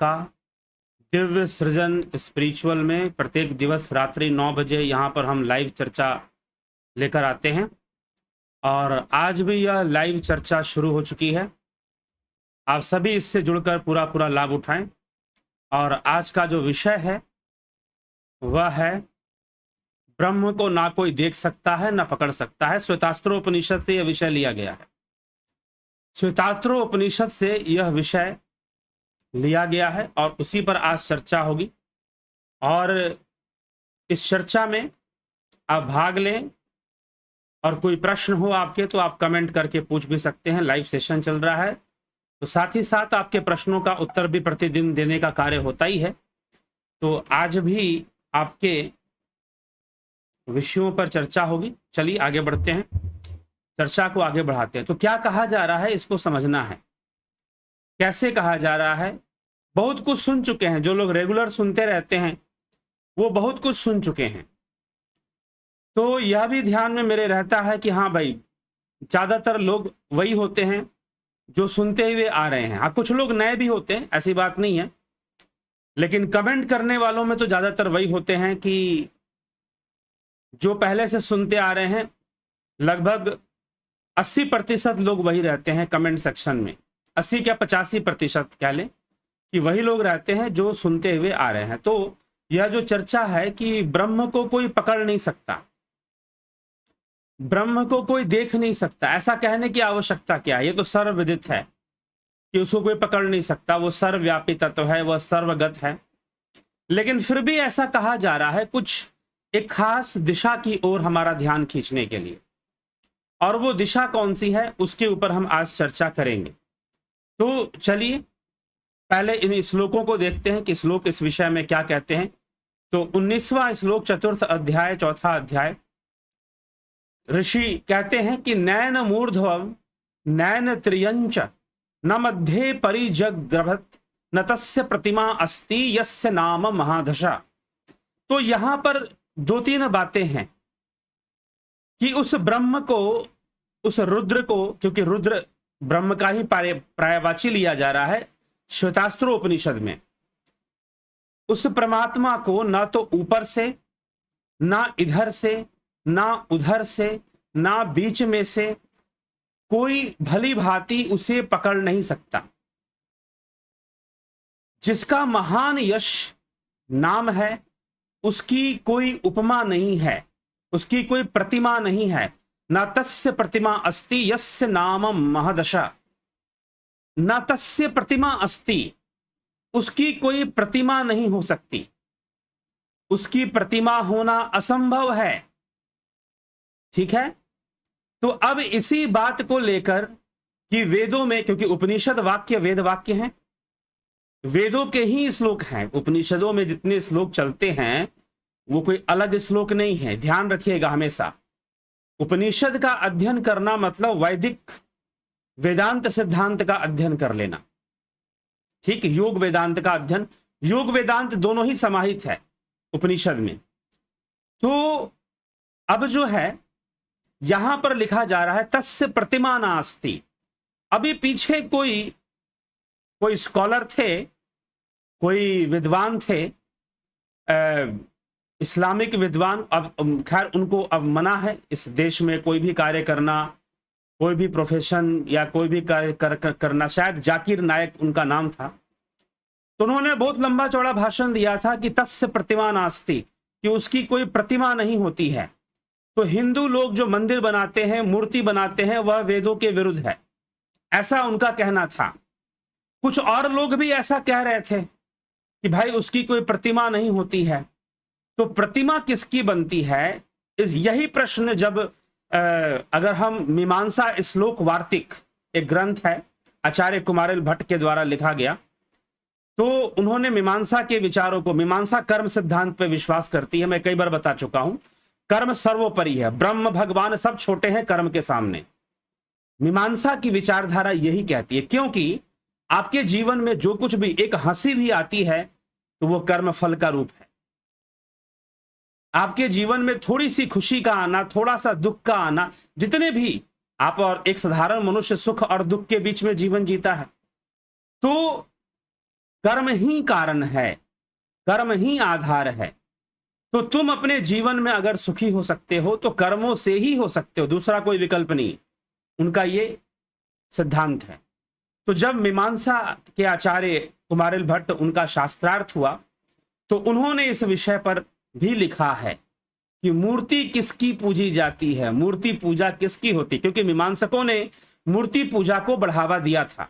आपका दिव्य सृजन स्पिरिचुअल में प्रत्येक दिवस रात्रि 9 बजे यहाँ पर हम लाइव चर्चा लेकर आते हैं और आज भी यह लाइव चर्चा शुरू हो चुकी है। आप सभी इससे जुड़कर पूरा लाभ उठाएं। और आज का जो विषय है वह है ब्रह्म को ना कोई देख सकता है ना पकड़ सकता है। श्वेतास्त्रोपनिषद से यह विषय लिया गया है। श्वेतास्त्रोपनिषद से यह विषय लिया गया है और उसी पर आज चर्चा होगी। और इस चर्चा में आप भाग लें और कोई प्रश्न हो आपके तो आप कमेंट करके पूछ भी सकते हैं। लाइव सेशन चल रहा है तो साथ ही साथ आपके प्रश्नों का उत्तर भी प्रतिदिन देने का कार्य होता ही है। तो आज भी आपके विषयों पर चर्चा होगी। चलिए आगे बढ़ते हैं, चर्चा को आगे बढ़ाते हैं। तो क्या कहा जा रहा है इसको समझना है। कैसे कहा जा रहा है? बहुत कुछ सुन चुके हैं, जो लोग रेगुलर सुनते रहते हैं वो बहुत कुछ सुन चुके हैं। तो यह भी ध्यान में मेरे रहता है कि हाँ भाई, ज्यादातर लोग वही होते हैं जो सुनते हुए आ रहे हैं। हाँ, कुछ लोग नए भी होते हैं, ऐसी बात नहीं है, लेकिन कमेंट करने वालों में तो ज्यादातर वही होते हैं कि जो पहले से सुनते आ रहे हैं। लगभग 80% लोग वही रहते हैं कमेंट सेक्शन में। 80 क्या 85% कह लें कि वही लोग रहते हैं जो सुनते हुए आ रहे हैं। तो यह जो चर्चा है कि ब्रह्म को कोई पकड़ नहीं सकता, ब्रह्म को कोई देख नहीं सकता, ऐसा कहने की आवश्यकता क्या है? ये तो सर्वविदित है कि उसको कोई पकड़ नहीं सकता। वो सर्वव्यापी तत्व है, वह सर्वगत है। लेकिन फिर भी ऐसा कहा जा रहा है कुछ एक खास दिशा की ओर हमारा ध्यान खींचने के लिए। और वो दिशा कौन सी है उसके ऊपर हम आज चर्चा करेंगे। तो चलिए पहले इन श्लोकों को देखते हैं कि श्लोक इस विषय में क्या कहते हैं। तो 19वां श्लोक, चतुर्थ अध्याय, चौथा अध्याय। ऋषि कहते हैं कि नैन मूर्ध्वम नैन त्रियंच न मध्ये परिजग्रभत न तस्य प्रतिमा अस्ति यस्य नाम महादशा। तो यहां पर 2-3 बातें हैं कि उस ब्रह्म को, उस रुद्र को, क्योंकि रुद्र ब्रह्म का ही पर्यायवाची लिया जा रहा है श्वेतास्त्रोपनिषद में, उस परमात्मा को ना तो ऊपर से, ना इधर से, ना उधर से, ना बीच में से कोई भली भांति उसे पकड़ नहीं सकता। जिसका महान यश नाम है उसकी कोई उपमा नहीं है, उसकी कोई प्रतिमा नहीं है। न तस्य प्रतिमा अस्ति यस्य नाम महदशा। न तस्य प्रतिमा अस्ति, उसकी कोई प्रतिमा नहीं हो सकती, उसकी प्रतिमा होना असंभव है। ठीक है। तो अब इसी बात को लेकर कि वेदों में, क्योंकि उपनिषद वाक्य वेद वाक्य हैं, वेदों के ही श्लोक हैं। उपनिषदों में जितने श्लोक चलते हैं वो कोई अलग श्लोक नहीं है। ध्यान रखिएगा हमेशा, उपनिषद का अध्ययन करना मतलब वैदिक वेदांत सिद्धांत का अध्ययन कर लेना। ठीक, योग वेदांत का अध्ययन, योग वेदांत दोनों ही समाहित है उपनिषद में। तो अब जो है यहां पर लिखा जा रहा है तस्य प्रतिमा नास्ति। अभी पीछे कोई स्कॉलर थे, कोई विद्वान थे, इस्लामिक विद्वान। अब खैर उनको अब मना है इस देश में कोई भी कार्य करना, कोई भी प्रोफेशन या कोई भी कार्य करना। शायद जाकिर नायक उनका नाम था। तो उन्होंने बहुत लंबा चौड़ा भाषण दिया था कि तस्य प्रतिमा नास्ति, कि उसकी कोई प्रतिमा नहीं होती है। तो हिंदू लोग जो मंदिर बनाते हैं, मूर्ति बनाते हैं, वह वेदों के विरुद्ध है, ऐसा उनका कहना था। कुछ और लोग भी ऐसा कह रहे थे कि भाई उसकी कोई प्रतिमा नहीं होती है। तो प्रतिमा किसकी बनती है, यही प्रश्न जब अगर हम मीमांसा श्लोक वार्तिक, एक ग्रंथ है आचार्य कुमारिल भट्ट के द्वारा लिखा गया, तो उन्होंने मीमांसा के विचारों को, मीमांसा कर्म सिद्धांत पे विश्वास करती है। मैं कई बार बता चुका हूं, कर्म सर्वोपरि है, ब्रह्म भगवान सब छोटे हैं कर्म के सामने। मीमांसा की विचारधारा यही कहती है, क्योंकि आपके जीवन में जो कुछ भी, एक हंसी भी आती है तो वो कर्म फल का रूप है। आपके जीवन में थोड़ी सी खुशी का आना, थोड़ा सा दुख का आना, जितने भी आप, और एक साधारण मनुष्य सुख और दुख के बीच में जीवन जीता है। तो कर्म ही कारण है, कर्म ही आधार है। तो तुम अपने जीवन में अगर सुखी हो सकते हो तो कर्मों से ही हो सकते हो, दूसरा कोई विकल्प नहीं। उनका ये सिद्धांत है। तो जब मीमांसा के आचार्य कुमारिल भट्ट उनका शास्त्रार्थ हुआ तो उन्होंने इस विषय पर भी लिखा है कि मूर्ति किसकी पूजी जाती है, मूर्ति पूजा किसकी होती, क्योंकि मीमांसकों ने मूर्ति पूजा को बढ़ावा दिया था।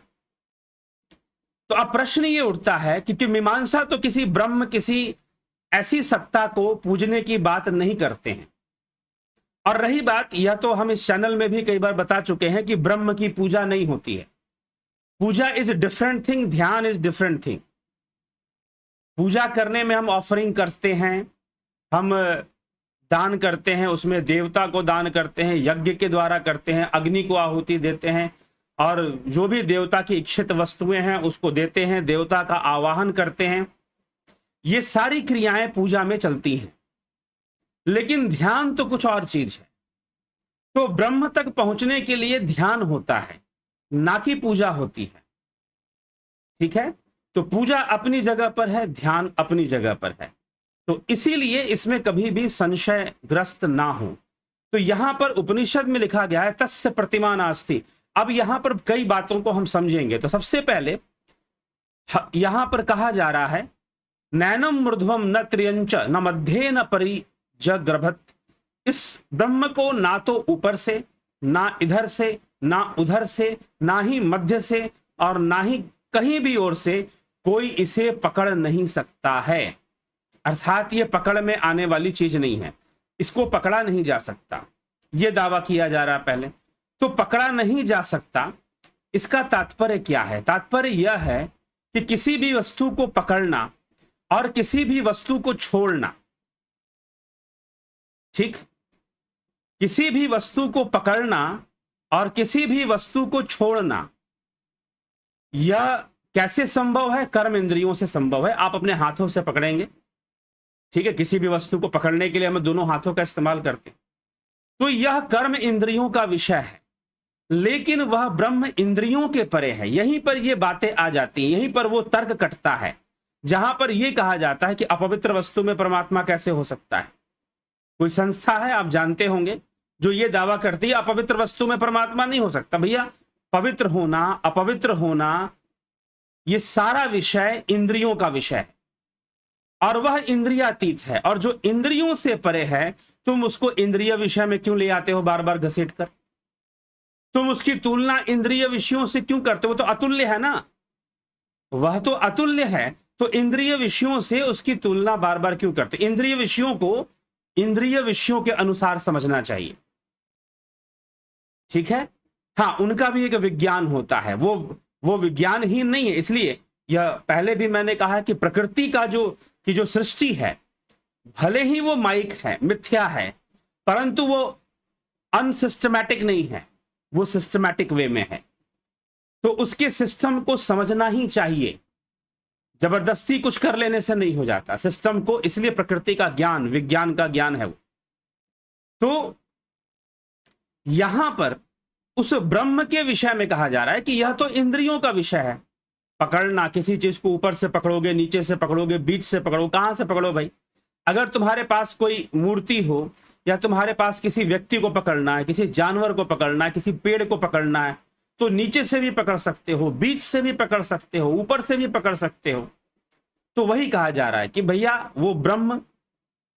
तो अब प्रश्न ये उठता है कि मीमांसा तो किसी ब्रह्म, किसी ऐसी सत्ता को पूजने की बात नहीं करते हैं। और रही बात, यह तो हम इस चैनल में भी कई बार बता चुके हैं कि ब्रह्म की पूजा नहीं होती है। पूजा इज डिफरेंट थिंग, ध्यान इज डिफरेंट थिंग। पूजा करने में हम ऑफरिंग करते हैं, हम दान करते हैं, उसमें देवता को दान करते हैं, यज्ञ के द्वारा करते हैं, अग्नि को आहुति देते हैं, और जो भी देवता की इच्छित वस्तुएं हैं उसको देते हैं, देवता का आवाहन करते हैं। ये सारी क्रियाएं पूजा में चलती हैं। लेकिन ध्यान तो कुछ और चीज है। तो ब्रह्म तक पहुंचने के लिए ध्यान होता है, ना कि पूजा होती है। ठीक है, तो पूजा अपनी जगह पर है, ध्यान अपनी जगह पर है। तो इसीलिए इसमें कभी भी संशय ग्रस्त ना हो। तो यहां पर उपनिषद में लिखा गया है तस्य प्रतिमा नास्ति। अब यहां पर कई बातों को हम समझेंगे। तो सबसे पहले यहां पर कहा जा रहा है नैनम मृध्वम न त्रियंच न मध्य न परिजग्रभत। इस ब्रह्म को ना तो ऊपर से, ना इधर से, ना उधर से, ना ही मध्य से, और ना ही कहीं भी ओर से कोई इसे पकड़ नहीं सकता है। अर्थात ये पकड़ में आने वाली चीज नहीं है, इसको पकड़ा नहीं जा सकता, ये दावा किया जा रहा है पहले। तो पकड़ा नहीं जा सकता, इसका तात्पर्य क्या है? तात्पर्य यह है कि किसी भी वस्तु को पकड़ना और किसी भी वस्तु को छोड़ना, ठीक, किसी भी वस्तु को पकड़ना और किसी भी वस्तु को छोड़ना, यह कैसे संभव है? कर्म इंद्रियों से संभव है। आप अपने हाथों से पकड़ेंगे, ठीक है, किसी भी वस्तु को पकड़ने के लिए हम दोनों हाथों का इस्तेमाल करते हैं, तो यह कर्म इंद्रियों का विषय है। लेकिन वह ब्रह्म इंद्रियों के परे है। यहीं पर ये बातें आ जाती हैं, यहीं पर वो तर्क कटता है जहां पर यह कहा जाता है कि अपवित्र वस्तु में परमात्मा कैसे हो सकता है। कोई संस्था है, आप जानते होंगे, जो ये दावा करती है अपवित्र वस्तु में परमात्मा नहीं हो सकता। भैया, पवित्र होना, अपवित्र होना, ये सारा विषय इंद्रियों का विषय है, और वह इंद्रियातीत है। और जो इंद्रियों से परे है, तुम उसको इंद्रिय विषय में क्यों ले आते हो बार बार घसीट कर? तुम उसकी तुलना इंद्रिय विषयों से क्यों करते हो? तो अतुल्य है ना, वह तो अतुल्य है, तो इंद्रिय विषयों से उसकी तुलना बार बार क्यों करते? इंद्रिय विषयों को इंद्रिय विषयों के अनुसार समझना चाहिए, ठीक है। हाँ, उनका भी एक विज्ञान होता है, वो विज्ञान ही नहीं है। इसलिए यह पहले भी मैंने कहा कि प्रकृति का जो सृष्टि है, भले ही वो माइक है, मिथ्या है, परंतु वो अनसिस्टमैटिक नहीं है, वो सिस्टमैटिक वे में है। तो उसके सिस्टम को समझना ही चाहिए, जबरदस्ती कुछ कर लेने से नहीं हो जाता सिस्टम को। इसलिए प्रकृति का ज्ञान, विज्ञान का ज्ञान है वो। तो यहां पर उस ब्रह्म के विषय में कहा जा रहा है कि यह तो इंद्रियों का विषय है। पकड़ना, किसी चीज को ऊपर से पकड़ोगे, नीचे से पकड़ोगे, बीच से पकड़ो, कहां से पकड़ो भाई? अगर तुम्हारे पास कोई मूर्ति हो, या तुम्हारे पास किसी व्यक्ति को पकड़ना है, किसी जानवर को पकड़ना है, किसी पेड़ को पकड़ना है, तो नीचे से भी पकड़ सकते हो, बीच से भी पकड़ सकते हो, ऊपर से भी पकड़ सकते हो। तो वही कहा जा रहा है कि भैया वो ब्रह्म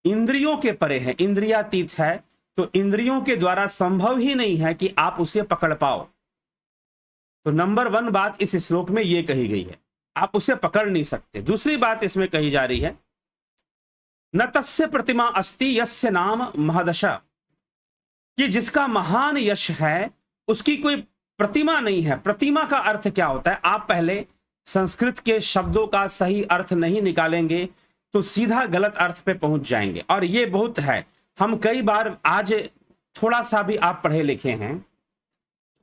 इंद्रियों के परे है, इंद्रियातीत है, तो इंद्रियों के द्वारा संभव ही नहीं है कि आप उसे पकड़ पाओ। तो नंबर 1 बात इस श्लोक में यह कही गई है, आप उसे पकड़ नहीं सकते। दूसरी बात इसमें कही जा रही है न तस्य प्रतिमा अस्ति यस्य नाम महदशा, कि जिसका महान यश है उसकी कोई प्रतिमा नहीं है। प्रतिमा का अर्थ क्या होता है? आप पहले संस्कृत के शब्दों का सही अर्थ नहीं निकालेंगे तो सीधा गलत अर्थ पे पहुंच जाएंगे, और ये बहुत है। हम कई बार, आज थोड़ा सा भी आप पढ़े लिखे हैं,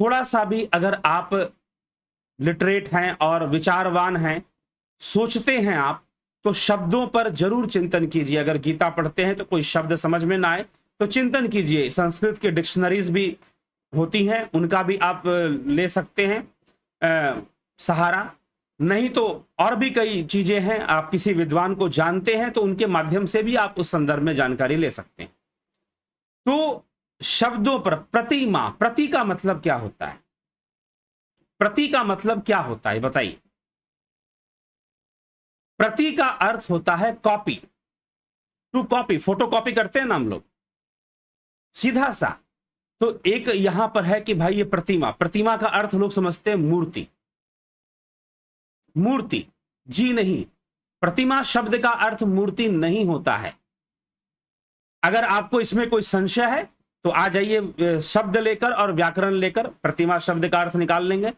थोड़ा सा भी अगर आप लिटरेट हैं और विचारवान हैं, सोचते हैं आप, तो शब्दों पर जरूर चिंतन कीजिए। अगर गीता पढ़ते हैं तो कोई शब्द समझ में ना आए तो चिंतन कीजिए। संस्कृत की डिक्शनरीज भी होती हैं, उनका भी आप ले सकते हैं सहारा। नहीं तो और भी कई चीजें हैं, आप किसी विद्वान को जानते हैं तो उनके माध्यम से भी आप उस संदर्भ में जानकारी ले सकते हैं। तो शब्दों पर प्रतिमा, प्रति का मतलब क्या होता है? प्रति का मतलब क्या होता है बताइए? प्रति का अर्थ होता है copy, to copy, photo copy करते हैं ना हम लोग, सीधा सा। तो एक यहां पर है कि भाई ये प्रतिमा, प्रतिमा का अर्थ लोग समझते हैं मूर्ति, मूर्ति जी नहीं, प्रतिमा शब्द का अर्थ मूर्ति नहीं होता है। अगर आपको इसमें कोई संशय है तो आ जाइए शब्द लेकर और व्याकरण लेकर, प्रतिमा शब्द का अर्थ निकाल लेंगे।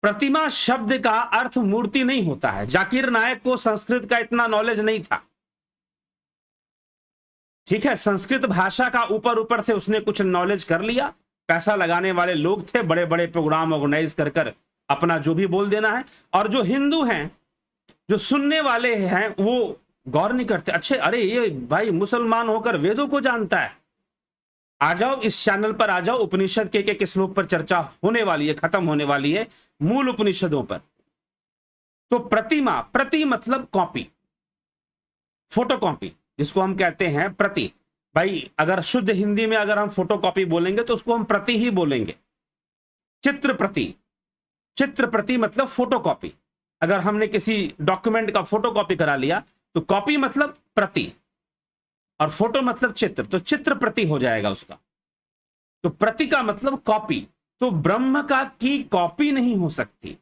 प्रतिमा शब्द का अर्थ मूर्ति नहीं होता है। जाकिर नायक को संस्कृत का इतना नॉलेज नहीं था, ठीक है, संस्कृत भाषा का ऊपर ऊपर से उसने कुछ नॉलेज कर लिया, पैसा लगाने वाले लोग थे, बड़े बड़े प्रोग्राम ऑर्गेनाइज कर कर अपना जो भी बोल देना है। और जो हिंदू हैं, जो सुनने वाले हैं, वो गौर नहीं करते, अच्छे अरे ये भाई मुसलमान होकर वेदों को जानता है। आ जाओ इस चैनल पर, आ जाओ, उपनिषद के श्लोक पर चर्चा होने वाली है, खत्म होने वाली है, मूल उपनिषदों पर। तो प्रतिमा, प्रति मतलब कॉपी, फोटो कॉपी जिसको हम कहते हैं प्रति। भाई अगर शुद्ध हिंदी में अगर हम फोटो कॉपी बोलेंगे तो उसको हम प्रति ही बोलेंगे। चित्र प्रति, चित्र प्रति मतलब फोटो कॉपी। अगर हमने किसी डॉक्यूमेंट का फोटो कॉपी करा लिया तो कॉपी मतलब प्रति और फोटो मतलब चित्र, तो चित्र प्रति हो जाएगा उसका। तो प्रति का मतलब कॉपी। तो ब्रह्म का की कॉपी नहीं हो सकती,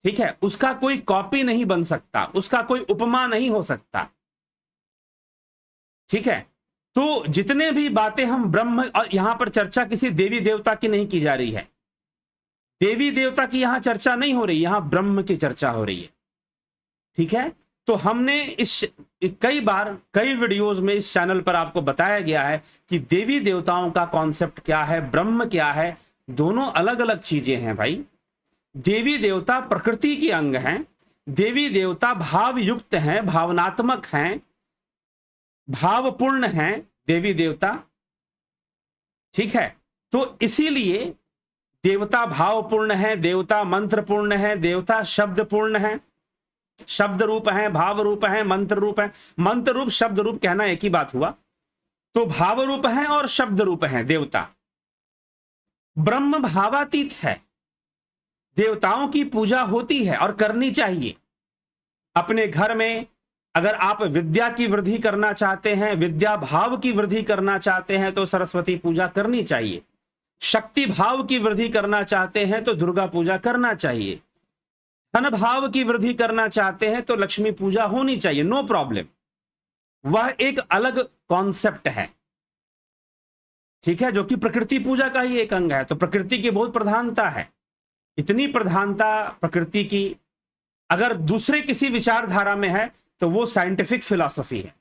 ठीक है, उसका कोई कॉपी नहीं बन सकता, उसका कोई उपमा नहीं हो सकता, ठीक है। तो जितने भी बातें हम ब्रह्म, और यहां पर चर्चा किसी देवी देवता की नहीं की जा रही है, देवी देवता की यहां चर्चा नहीं हो रही, यहां ब्रह्म की चर्चा हो रही है, ठीक है। तो हमने इस कई बार कई वीडियोस में इस चैनल पर आपको बताया गया है कि देवी देवताओं का कॉन्सेप्ट क्या है, ब्रह्म क्या है, दोनों अलग अलग चीजें हैं भाई। देवी देवता प्रकृति के अंग हैं, देवी देवता भाव युक्त हैं, भावनात्मक हैं, भावपूर्ण हैं देवी देवता, ठीक है। तो इसीलिए देवता भावपूर्ण है, देवता मंत्रपूर्ण है, देवता शब्दपूर्ण है, शब्द रूप है, भाव रूप है, मंत्र रूप है। मंत्र रूप शब्द रूप कहना एक ही बात हुआ। तो भाव रूप है और शब्द रूप है देवता। ब्रह्म भावातीत है, देवताओं की पूजा होती है और करनी चाहिए। अपने घर में अगर आप विद्या की वृद्धि करना चाहते हैं, विद्या भाव की वृद्धि करना चाहते हैं तो सरस्वती पूजा करनी चाहिए। शक्ति भाव की वृद्धि करना चाहते हैं तो दुर्गा पूजा करना चाहिए। धन भाव की वृद्धि करना चाहते हैं तो लक्ष्मी पूजा होनी चाहिए, नो प्रॉब्लम। वह एक अलग कॉन्सेप्ट है, ठीक है, जो कि प्रकृति पूजा का ही एक अंग है। तो प्रकृति की बहुत प्रधानता है, इतनी प्रधानता प्रकृति की अगर दूसरे किसी विचारधारा में है तो वो साइंटिफिक फिलॉसफी है।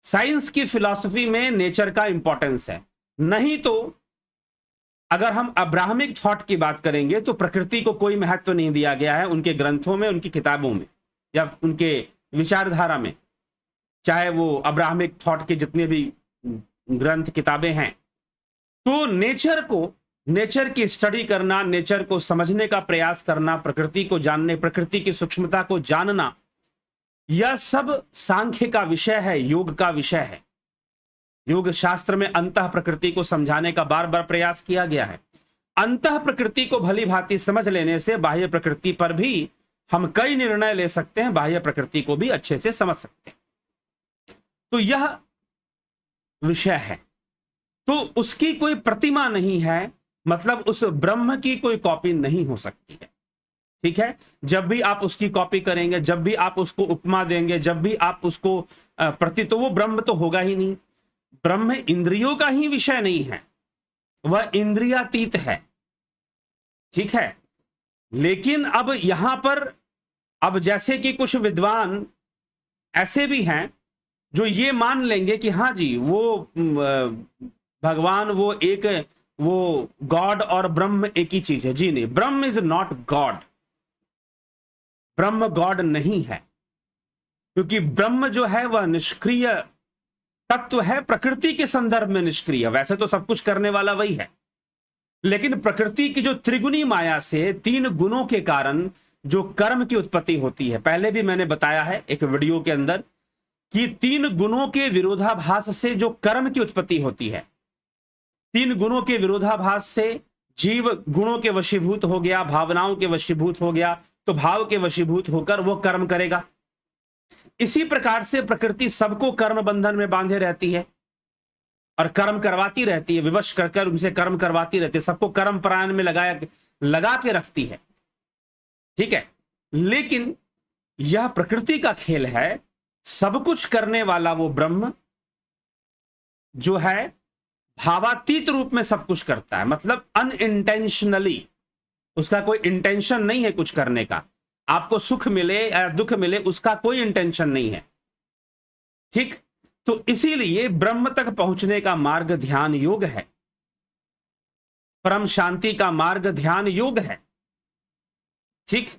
साइंस की फिलॉसफी में नेचर का इंपॉर्टेंस है। नहीं तो अगर हम अब्राहमिक थॉट की बात करेंगे तो प्रकृति को कोई महत्व नहीं दिया गया है उनके ग्रंथों में, उनकी किताबों में या उनके विचारधारा में, चाहे वो अब्राहमिक थॉट के जितने भी ग्रंथ किताबें हैं। तो नेचर को, नेचर की स्टडी करना, नेचर को समझने का प्रयास करना, प्रकृति को जानने, प्रकृति की सूक्ष्मता को जानना, यह सब सांख्य का विषय है, योग का विषय है। योग शास्त्र में अंतः प्रकृति को समझाने का बार बार प्रयास किया गया है। अंतः प्रकृति को भली भांति समझ लेने से बाह्य प्रकृति पर भी हम कई निर्णय ले सकते हैं, बाह्य प्रकृति को भी अच्छे से समझ सकते हैं। तो यह विषय है। तो उसकी कोई प्रतिमा नहीं है, मतलब उस ब्रह्म की कोई कॉपी नहीं हो सकती है, ठीक है। जब भी आप उसकी कॉपी करेंगे, जब भी आप उसको उपमा देंगे, जब भी आप उसको प्रति, तो वो ब्रह्म तो होगा ही नहीं। ब्रह्म इंद्रियों का ही विषय नहीं है, वह इंद्रियातीत है, ठीक है। लेकिन अब यहां पर, अब जैसे कि कुछ विद्वान ऐसे भी हैं जो ये मान लेंगे कि हाँ जी वो भगवान वो एक, वो गॉड और ब्रह्म एक ही चीज है। जी नहीं, ब्रह्म is not God, Brahma God नहीं है, क्योंकि ब्रह्म जो है वह निष्क्रिय तत्व है, प्रकृति के संदर्भ में निष्क्रिय। वैसे तो सब कुछ करने वाला वही है, लेकिन प्रकृति की जो त्रिगुणी माया से 3 गुणों के कारण जो कर्म की उत्पत्ति होती है, पहले भी मैंने बताया है एक वीडियो के अंदर कि 3 गुणों के विरोधाभास से जो कर्म की उत्पत्ति होती है, 3 गुणों के विरोधाभास से जीव गुणों के वशीभूत हो गया, भावनाओं के वशीभूत हो गया, तो भाव के वशीभूत होकर वो कर्म करेगा। इसी प्रकार से प्रकृति सबको कर्म बंधन में बांधे रहती है और कर्म करवाती रहती है, विवश कर उनसे कर्म करवाती रहती है, सबको कर्म परायण में लगा के रखती है। ठीक है, लेकिन यह प्रकृति का खेल है। सब कुछ करने वाला वो ब्रह्म जो है भावातीत रूप में सब कुछ करता है, मतलब अनइंटेंशनली, उसका कोई इंटेंशन नहीं है कुछ करने का। आपको सुख मिले या दुख मिले उसका कोई इंटेंशन नहीं है। ठीक, तो इसीलिए ब्रह्म तक पहुंचने का मार्ग ध्यान योग है, परम शांति का मार्ग ध्यान योग है। ठीक,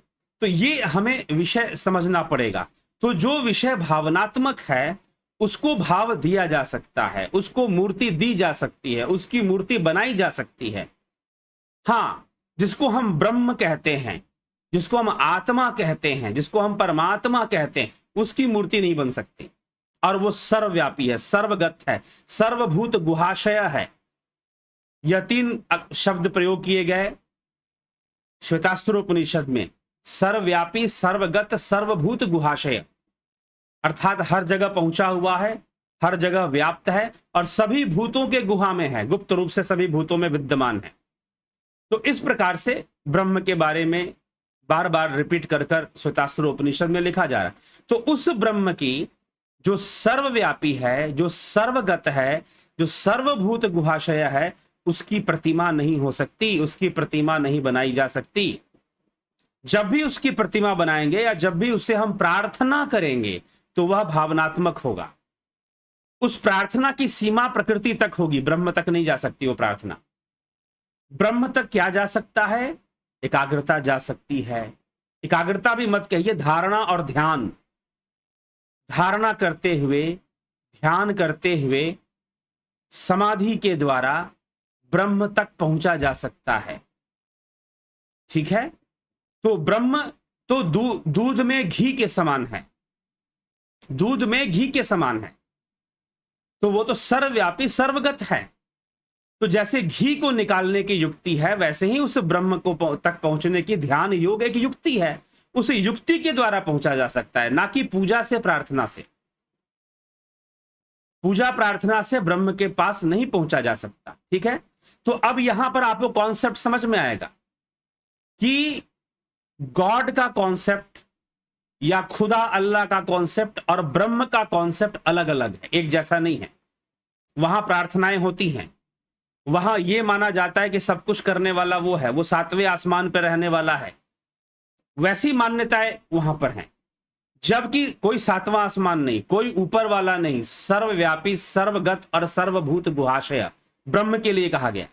तो ये हमें विषय समझना पड़ेगा। तो जो विषय भावनात्मक है उसको भाव दिया जा सकता है, उसको मूर्ति दी जा सकती है, उसकी मूर्ति बनाई जा सकती है। हां, जिसको हम ब्रह्म कहते हैं, जिसको हम आत्मा कहते हैं, जिसको हम परमात्मा कहते हैं, उसकी मूर्ति नहीं बन सकती। और वो सर्वव्यापी है, सर्वगत है, सर्वभूत गुहाशय है। यह 3 शब्द प्रयोग किए गए श्वेतास्त्रोपनिषद में, सर्वव्यापी, सर्वगत, सर्वभूत गुहाशय, अर्थात हर जगह पहुंचा हुआ है, हर जगह व्याप्त है और सभी भूतों के गुहा में है, गुप्त रूप से सभी भूतों में विद्यमान है। तो इस प्रकार से ब्रह्म के बारे में बार बार रिपीट कर श्वेतास्त्रोपनिषद में लिखा जा रहा है। तो उस ब्रह्म की जो सर्वव्यापी है, जो सर्वगत है, जो सर्वभूत गुहाशय है, उसकी प्रतिमा नहीं हो सकती, उसकी प्रतिमा नहीं बनाई जा सकती। जब भी उसकी प्रतिमा बनाएंगे या जब भी उससे हम प्रार्थना करेंगे तो वह भावनात्मक होगा। उस प्रार्थना की सीमा प्रकृति तक होगी, ब्रह्म तक नहीं जा सकती वो प्रार्थना। ब्रह्म तक क्या जा सकता है? एकाग्रता जा सकती है। एकाग्रता भी मत कहिए, धारणा और ध्यान। धारणा करते हुए, ध्यान करते हुए, समाधि के द्वारा ब्रह्म तक पहुंचा जा सकता है। ठीक है, तो ब्रह्म तो दूध में घी के समान है, दूध में घी के समान है, तो वो तो सर्वव्यापी सर्वगत है। तो जैसे घी को निकालने की युक्ति है, वैसे ही उस ब्रह्म को तक पहुंचने की ध्यान योग एक युक्ति है। उस युक्ति के द्वारा पहुंचा जा सकता है, ना कि पूजा से, प्रार्थना से। पूजा प्रार्थना से ब्रह्म के पास नहीं पहुंचा जा सकता। ठीक है, तो अब यहां पर आपको कॉन्सेप्ट समझ में आएगा कि गॉड का कॉन्सेप्ट या खुदा अल्लाह का कॉन्सेप्ट और ब्रह्म का कॉन्सेप्ट अलग अलग है, एक जैसा नहीं है। वहां प्रार्थनाएं होती हैं, वहां यह माना जाता है कि सब कुछ करने वाला वो है, वो 7वें आसमान पर रहने वाला है, वैसी मान्यताएं वहां पर हैं। जबकि कोई 7वां आसमान नहीं, कोई ऊपर वाला नहीं, सर्वव्यापी, सर्वगत और सर्वभूत गुहाशय ब्रह्म के लिए कहा गया।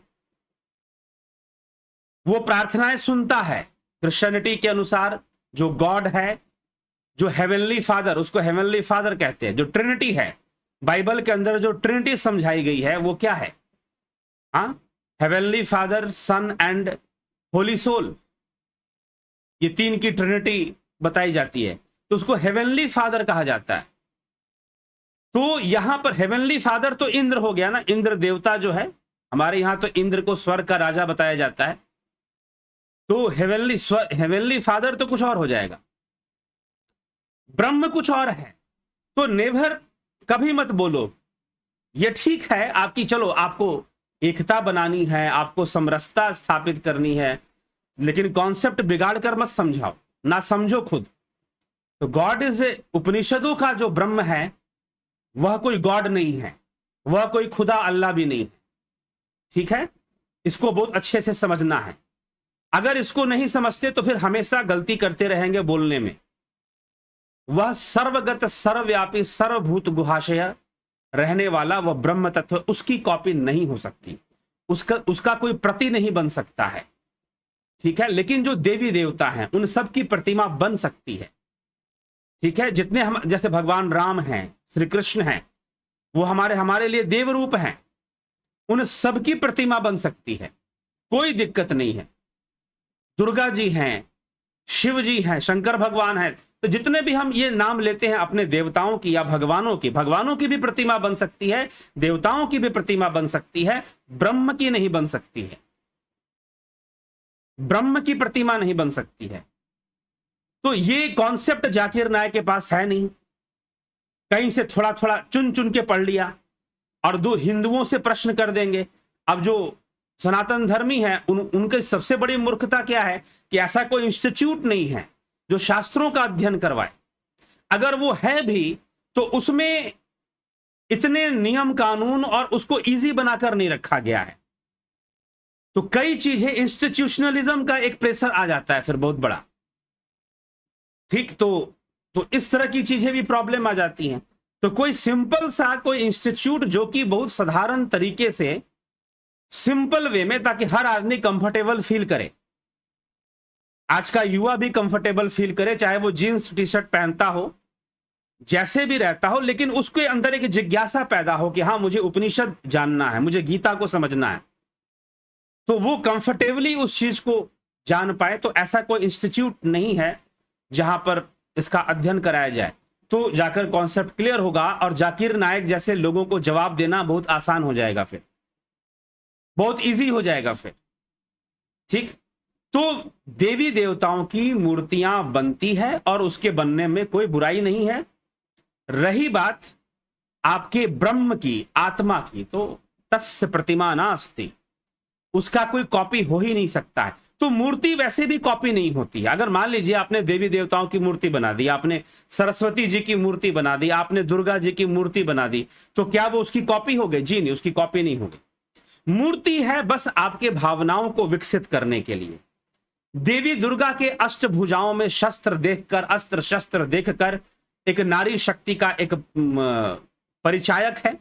वो प्रार्थनाएं सुनता है। क्रिश्चियनिटी के अनुसार जो गॉड है, जो हेवनली फादर, उसको हेवनली फादर कहते हैं, जो ट्रिनिटी है, बाइबल के अंदर जो ट्रिनिटी समझाई गई है वो क्या है? हाँ, heavenly father, son and holy soul, ये 3 की ट्रिनिटी बताई जाती है, तो उसको हेवनली फादर कहा जाता है। तो यहां पर हेवनली फादर तो इंद्र हो गया ना, इंद्र देवता जो है, हमारे यहां तो इंद्र को स्वर्ग का राजा बताया जाता है। तो हेवनली फादर तो कुछ और हो जाएगा, ब्रह्म कुछ और है। तो नेवर कभी मत बोलो ये ठीक है आपकी, चलो आपको एकता बनानी है, आपको समरसता स्थापित करनी है, लेकिन कॉन्सेप्ट बिगाड़ कर मत समझाओ, ना समझो खुद। तो गॉड इज, उपनिषदों का जो ब्रह्म है वह कोई गॉड नहीं है, वह कोई खुदा अल्लाह भी नहीं है। ठीक है, इसको बहुत अच्छे से समझना है। अगर इसको नहीं समझते तो फिर हमेशा गलती करते रहेंगे बोलने में। वह सर्वगत, सर्वव्यापी, सर्वभूत गुहाशय रहने वाला वह ब्रह्म तत्व, उसकी कॉपी नहीं हो सकती, उसका कोई प्रति नहीं बन सकता है। ठीक है, लेकिन जो देवी देवता हैं उन सब की प्रतिमा बन सकती है। ठीक है, जितने हम, जैसे भगवान राम हैं, श्री कृष्ण हैं, वो हमारे लिए देव रूप हैं, उन सब की प्रतिमा बन सकती है। कोई दिक्कत नहीं है। दुर्गा जी हैं, शिव जी हैं, शंकर भगवान हैं, तो जितने भी हम ये नाम लेते हैं अपने देवताओं की या भगवानों की भी प्रतिमा बन सकती है, देवताओं की भी प्रतिमा बन सकती है, ब्रह्म की नहीं बन सकती है, ब्रह्म की प्रतिमा नहीं बन सकती है। तो ये कॉन्सेप्ट जाकिर नायक के पास है नहीं, कहीं से थोड़ा थोड़ा चुन चुन के पढ़ लिया और दो हिंदुओं से प्रश्न कर देंगे। अब जो सनातन धर्मी हैं उनके सबसे बड़ी मूर्खता क्या है कि ऐसा कोई इंस्टीट्यूट नहीं है जो शास्त्रों का अध्ययन करवाए। अगर वो है भी तो उसमें इतने नियम कानून और उसको इजी बनाकर नहीं रखा गया है। तो कई चीजें इंस्टीट्यूशनलिज्म का एक प्रेशर आ जाता है फिर बहुत बड़ा, ठीक। तो इस तरह की चीजें भी प्रॉब्लम आ जाती हैं। तो कोई सिंपल सा कोई इंस्टीट्यूट जो कि बहुत साधारण तरीके से सिंपल वे में, ताकि हर आदमी कंफर्टेबल फील करे, आज का युवा भी कंफर्टेबल फील करे, चाहे वो जीन्स टी शर्ट पहनता हो, जैसे भी रहता हो, लेकिन उसके अंदर एक जिज्ञासा पैदा हो कि हाँ मुझे उपनिषद जानना है, मुझे गीता को समझना है, तो वो कंफर्टेबली उस चीज को जान पाए। तो ऐसा कोई इंस्टीट्यूट नहीं है जहां पर इसका अध्ययन कराया जाए। तो जाकर कॉन्सेप्ट क्लियर होगा और जाकिर नायक जैसे लोगों को जवाब देना बहुत आसान हो जाएगा, फिर बहुत इजी हो जाएगा फिर, ठीक। तो देवी देवताओं की मूर्तियां बनती है और उसके बनने में कोई बुराई नहीं है। रही बात आपके ब्रह्म की, आत्मा की, तो तस्य प्रतिमा नास्ति, उसका कोई कॉपी हो ही नहीं सकता है। तो मूर्ति वैसे भी कॉपी नहीं होती है। अगर मान लीजिए आपने देवी देवताओं की मूर्ति बना दी, आपने सरस्वती जी की मूर्ति बना दी, आपने दुर्गा जी की मूर्ति बना दी, तो क्या वो उसकी कॉपी हो गई? जी नहीं, उसकी कॉपी नहीं होगी। मूर्ति है बस आपके भावनाओं को विकसित करने के लिए। देवी दुर्गा के अष्टभुजाओं में शस्त्र देखकर, अस्त्र शस्त्र देखकर एक नारी शक्ति का एक परिचायक है,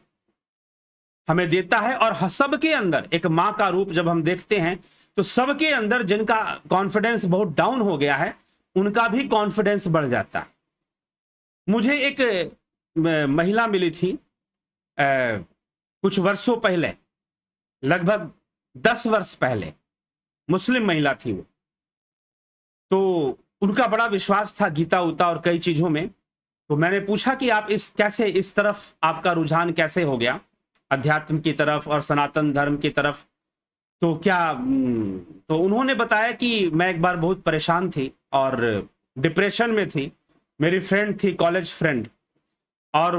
हमें देता है। और सबके अंदर एक मां का रूप जब हम देखते हैं तो सबके अंदर जिनका कॉन्फिडेंस बहुत डाउन हो गया है उनका भी कॉन्फिडेंस बढ़ जाता है। मुझे एक महिला मिली थी कुछ वर्षों पहले, लगभग 10 वर्ष पहले, मुस्लिम महिला थी वो। तो उनका बड़ा विश्वास था गीता उता और कई चीजों में। तो मैंने पूछा कि आप कैसे इस तरफ आपका रुझान कैसे हो गया, अध्यात्म की तरफ और सनातन धर्म की तरफ? तो तो उन्होंने बताया कि मैं एक बार बहुत परेशान थी और डिप्रेशन में थी। मेरी फ्रेंड थी, कॉलेज फ्रेंड, और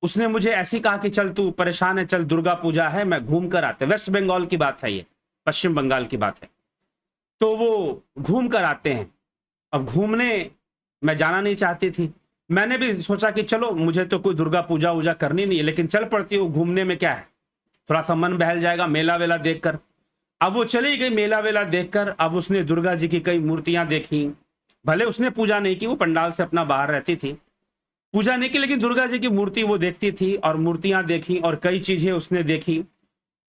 उसने मुझे ऐसी कहा कि चल तू परेशान है, चल दुर्गा पूजा है, मैं घूम कर आते। वेस्ट बंगाल की बात है ये, पश्चिम बंगाल की बात है। तो वो घूम कर आते हैं। अब घूमने मैं जाना नहीं चाहती थी, मैंने भी सोचा कि चलो मुझे तो कोई दुर्गा पूजा वूजा करनी नहीं है, लेकिन चल पड़ती हूँ, घूमने में क्या है, थोड़ा सा मन बहल जाएगा मेला वेला देखकर। अब वो चली गई मेला वेला देखकर। अब उसने दुर्गा जी की कई मूर्तियां देखी, भले उसने पूजा नहीं की, वो पंडाल से अपना बाहर रहती थी, पूजा नहीं की, लेकिन दुर्गा जी की मूर्ति वो देखती थी और मूर्तियां देखी और कई चीजें उसने देखी।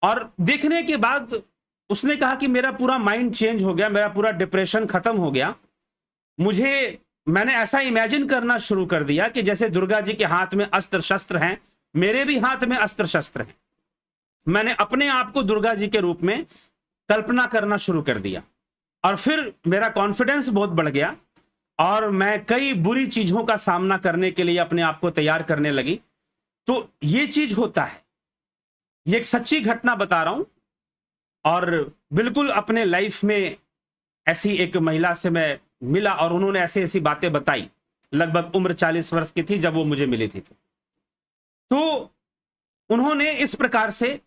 और देखने के बाद उसने कहा कि मेरा पूरा माइंड चेंज हो गया, मेरा पूरा डिप्रेशन खत्म हो गया। मैंने ऐसा इमेजिन करना शुरू कर दिया कि जैसे दुर्गा जी के हाथ में अस्त्र शस्त्र हैं, मेरे भी हाथ में अस्त्र शस्त्र हैं। मैंने अपने आप को दुर्गा जी के रूप में कल्पना करना शुरू कर दिया और फिर मेरा कॉन्फिडेंस बहुत बढ़ गया और मैं कई बुरी चीजों का सामना करने के लिए अपने आप को तैयार करने लगी। तो ये चीज होता है, ये एक सच्ची घटना बता रहा हूं। और बिल्कुल अपने लाइफ में ऐसी एक महिला से मैं मिला और उन्होंने ऐसी ऐसी बातें बताई। लगभग उम्र 40 वर्ष की थी जब वो मुझे मिली थी। तो उन्होंने इस प्रकार से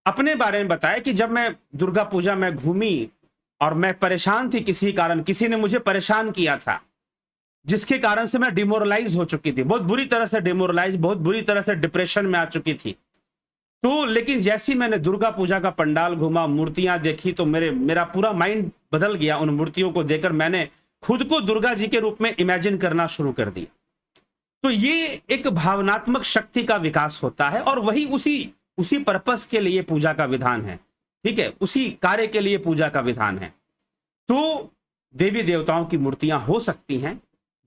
अपने बारे में बताया कि जब मैं दुर्गा पूजा में घूमी और मैं परेशान थी, किसी कारण किसी ने मुझे परेशान किया था, जिसके कारण से मैं डिमोरलाइज हो चुकी थी, बहुत बुरी तरह से डिमोरलाइज, बहुत बुरी तरह से डिप्रेशन में आ चुकी थी। तो लेकिन जैसी मैंने दुर्गा पूजा का पंडाल घूमा, मूर्तियां देखी, तो मेरा पूरा माइंड बदल गया। उन मूर्तियों को देखकर मैंने खुद को दुर्गा जी के रूप में इमेजिन करना शुरू कर दिया। तो ये एक भावनात्मक शक्ति का विकास होता है और वही उसी पर्पस के लिए पूजा का विधान है, ठीक है, उसी कार्य के लिए पूजा का विधान है। तो देवी देवताओं की मूर्तियां हो सकती हैं,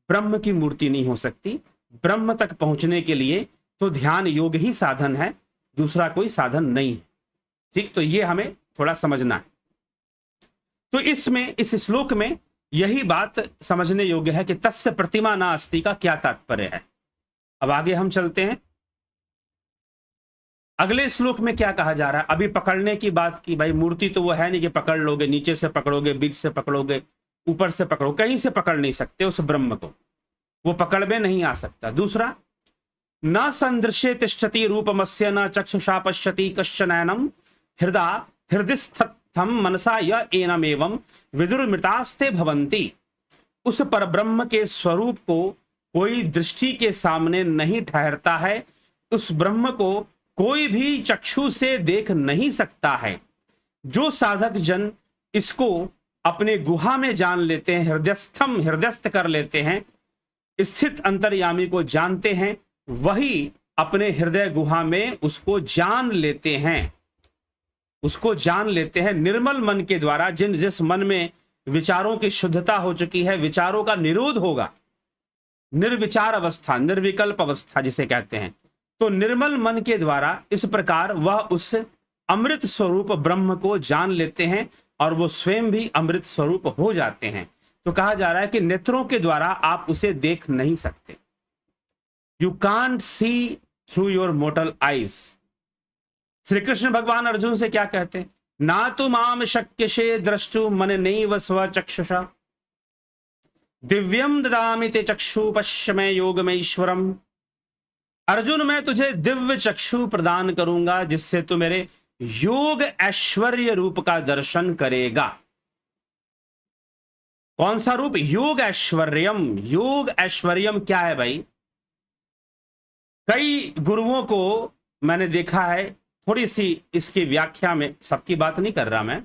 ब्रह्म की मूर्ति नहीं हो सकती। ब्रह्म तक पहुंचने के लिए तो ध्यान योग ही साधन है, दूसरा कोई साधन नहीं है, ठीक। तो ये हमें थोड़ा समझना है। तो इसमें, इस श्लोक में यही बात समझने योग्य है कि तस्य प्रतिमा नास्ति का क्या तात्पर्य है। अब आगे हम चलते हैं। अगले श्लोक में क्या कहा जा रहा है। अभी पकड़ने की बात की, भाई मूर्ति तो वो है नहीं कि पकड़ लोगे, नीचे से पकड़ोगे, बीच से पकड़ोगे, ऊपर से पकड़ो, कहीं से पकड़ नहीं सकते उस ब्रह्म को, वो पकड़ में नहीं आ सकता। दूसरा, न संदृश्य तिष्ठति रूपमस्य न चक्षुषा पश्यति कश्चनैनम हृदयस्थम मनसा य एनमेवं विदुर्मृतास्ते भवन्ति। उस परब्रह्म के स्वरूप को कोई दृष्टि के सामने नहीं ठहरता है, उस ब्रह्म को कोई भी चक्षु से देख नहीं सकता है। जो साधक जन इसको अपने गुहा में जान लेते हैं, हृदयस्थ कर लेते हैं, स्थित अंतर्यामी को जानते हैं, वही अपने हृदय गुहा में उसको जान लेते हैं, उसको जान लेते हैं निर्मल मन के द्वारा। जिस मन में विचारों की शुद्धता हो चुकी है, विचारों का निरोध होगा, निर्विचार अवस्था, निर्विकल्प अवस्था जिसे कहते हैं, तो निर्मल मन के द्वारा इस प्रकार वह उस अमृत स्वरूप ब्रह्म को जान लेते हैं और वो स्वयं भी अमृत स्वरूप हो जाते हैं। तो कहा जा रहा है कि नेत्रों के द्वारा आप उसे देख नहीं सकते। You can't see through your mortar eyes. Shri Krishna भगवान अर्जुन से क्या कहते हैं, ना तो माम शक्यसे द्रष्टु मन नैव स्वचक्षुषा दिव्यम ददामि ते चक्षु पश्यमे योगमेश्वरम। अर्जुन, मैं तुझे दिव्य चक्षु प्रदान करूंगा जिससे तू मेरे योग ऐश्वर्य रूप का दर्शन करेगा। कौन सा रूप? योग ऐश्वर्यम। योग ऐश्वर्यम क्या है भाई? कई गुरुओं को मैंने देखा है, थोड़ी सी इसकी व्याख्या में, सबकी बात नहीं कर रहा मैं,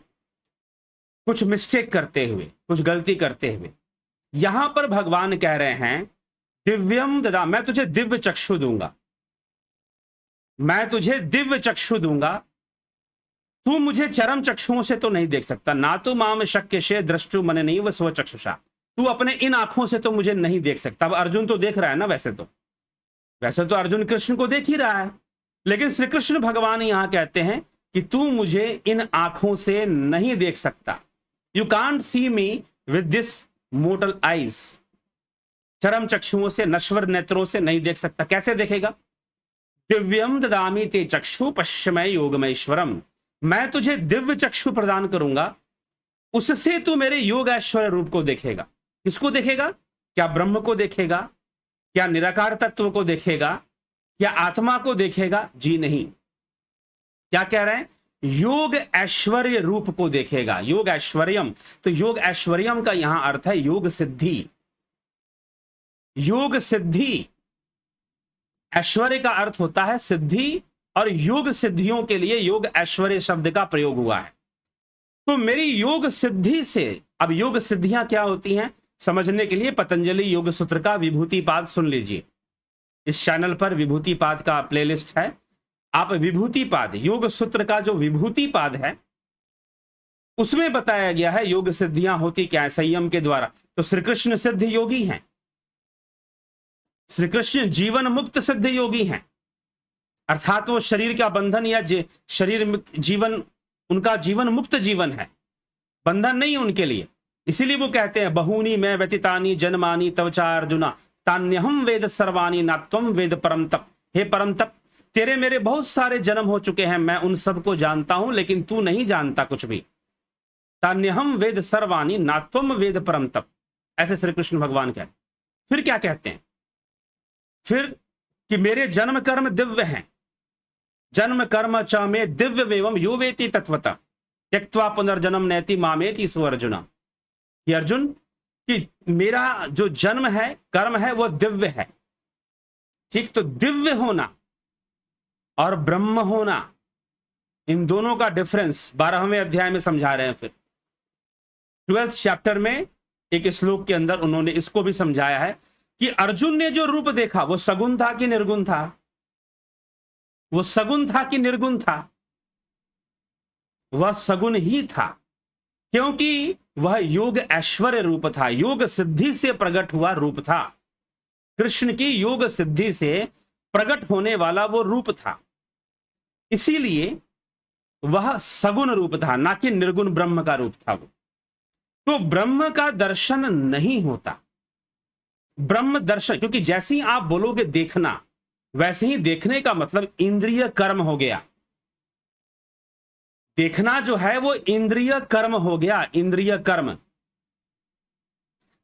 कुछ मिस्टेक करते हुए, कुछ गलती करते हुए। यहां पर भगवान कह रहे हैं दिव्यम ददा, मैं तुझे दिव्य चक्षु दूंगा, मैं तुझे दिव्य चक्षु दूंगा, तू मुझे चरम चक्षुओं से तो नहीं देख सकता। ना तो माम शक्यसे द्रष्टु मन नहीं व स्व चक्षुषा, तू अपने इन आंखों से तो मुझे नहीं देख सकता। अब अर्जुन तो देख रहा है ना, वैसे तो अर्जुन कृष्ण को देख ही रहा है, लेकिन श्री कृष्ण भगवान यहां कहते हैं कि तू मुझे इन आंखों से नहीं देख सकता। You can't see me with this mortar eyes. चरम चक्षुओं से, नश्वर नेत्रों से नहीं देख सकता। कैसे देखेगा? दिव्यम ददामि ते चक्षु पश्यमे योगमेश्वरम। मैं तुझे दिव्य चक्षु प्रदान करूंगा, उससे तू मेरे योग ऐश्वर्य रूप को देखेगा। किसको देखेगा? क्या ब्रह्म को देखेगा? क्या निराकार तत्व को देखेगा? क्या आत्मा को देखेगा? जी नहीं। क्या कह रहे हैं? योग ऐश्वर्य रूप को देखेगा। योग ऐश्वर्यम, तो योग ऐश्वर्यम का यहां अर्थ है योग सिद्धि। योग सिद्धि, ऐश्वर्य का अर्थ होता है सिद्धि, और योग सिद्धियों के लिए योग ऐश्वर्य शब्द का प्रयोग हुआ है। तो मेरी योग सिद्धि से, अब योग सिद्धियां क्या होती हैं समझने के लिए पतंजलि योग सूत्र का विभूति पाद सुन लीजिए। इस चैनल पर विभूति पाद का प्लेलिस्ट है, आप विभूति पाद, योग सूत्र का जो विभूति पाद है उसमें बताया गया है योग सिद्धियां होती क्या है संयम के द्वारा। तो श्री कृष्ण सिद्ध योगी हैं, श्री कृष्ण जीवन मुक्त सिद्ध योगी हैं, अर्थात वो शरीर का बंधन या शरीर जीवन, उनका जीवन मुक्त जीवन है, बंधन नहीं उनके लिए। इसीलिए वो कहते हैं बहूनी मैं व्यतीतानि जन्मानि तव च अर्जुना तान्यहम वेद सर्वाणि नात्वम वेद परम तप। हे परम तप, तेरे मेरे बहुत सारे जन्म हो चुके हैं, मैं उन सबको जानता हूं, लेकिन तू नहीं जानता कुछ भी। तान्यहम वेद सर्वाणि नात्वम वेद परम तप, ऐसे श्री कृष्ण भगवान कहते। फिर क्या कहते हैं? फिर कि मेरे जन्म कर्म दिव्य हैं, जन्म कर्म च में दिव्य वेवम यो वेति तत्वतः त्यक्त्वा पुनर्जन्म नैति मामेति सो अर्जुना। कि अर्जुन, कि मेरा जो जन्म है, कर्म है, वो दिव्य है। ठीक, तो दिव्य होना और ब्रह्म होना, इन दोनों का डिफरेंस 12वें अध्याय में समझा रहे हैं। फिर 12th चैप्टर में एक श्लोक के अंदर उन्होंने इसको भी समझाया है कि अर्जुन ने जो रूप देखा वो सगुण था कि निर्गुण था? वो सगुण था कि निर्गुण था? वह सगुण ही था, क्योंकि वह योग ऐश्वर्य रूप था, योग सिद्धि से प्रकट हुआ रूप था। कृष्ण की योग सिद्धि से प्रकट होने वाला वो रूप था। इसीलिए वह सगुण रूप था, ना कि निर्गुण ब्रह्म का रूप था वो। तो ब्रह्म का दर्शन नहीं होता। ब्रह्म दर्शन, क्योंकि जैसे ही आप बोलोगे देखना, वैसे ही देखने का मतलब इंद्रिय कर्म हो गया। देखना जो है वो इंद्रिय कर्म हो गया, इंद्रिय कर्म।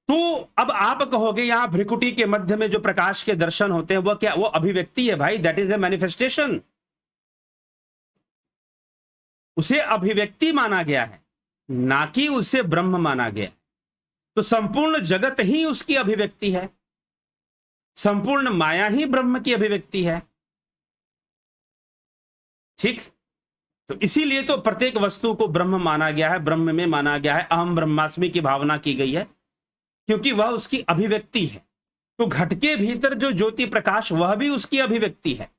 तो अब आप कहोगे यहां भ्रिकुटी के मध्य में जो प्रकाश के दर्शन होते हैं वो क्या, वो अभिव्यक्ति है भाई, दैट इज ए मैनिफेस्टेशन। उसे अभिव्यक्ति माना गया है, ना कि उसे ब्रह्म माना गया। तो संपूर्ण जगत ही उसकी अभिव्यक्ति है, संपूर्ण माया ही ब्रह्म की अभिव्यक्ति है। ठीक, तो इसीलिए तो प्रत्येक वस्तु को ब्रह्म माना गया है, ब्रह्म में माना गया है, अहम ब्रह्मास्मि की भावना की गई है, क्योंकि वह उसकी अभिव्यक्ति है। तो घट के भीतर जो ज्योति प्रकाश, वह भी उसकी अभिव्यक्ति है,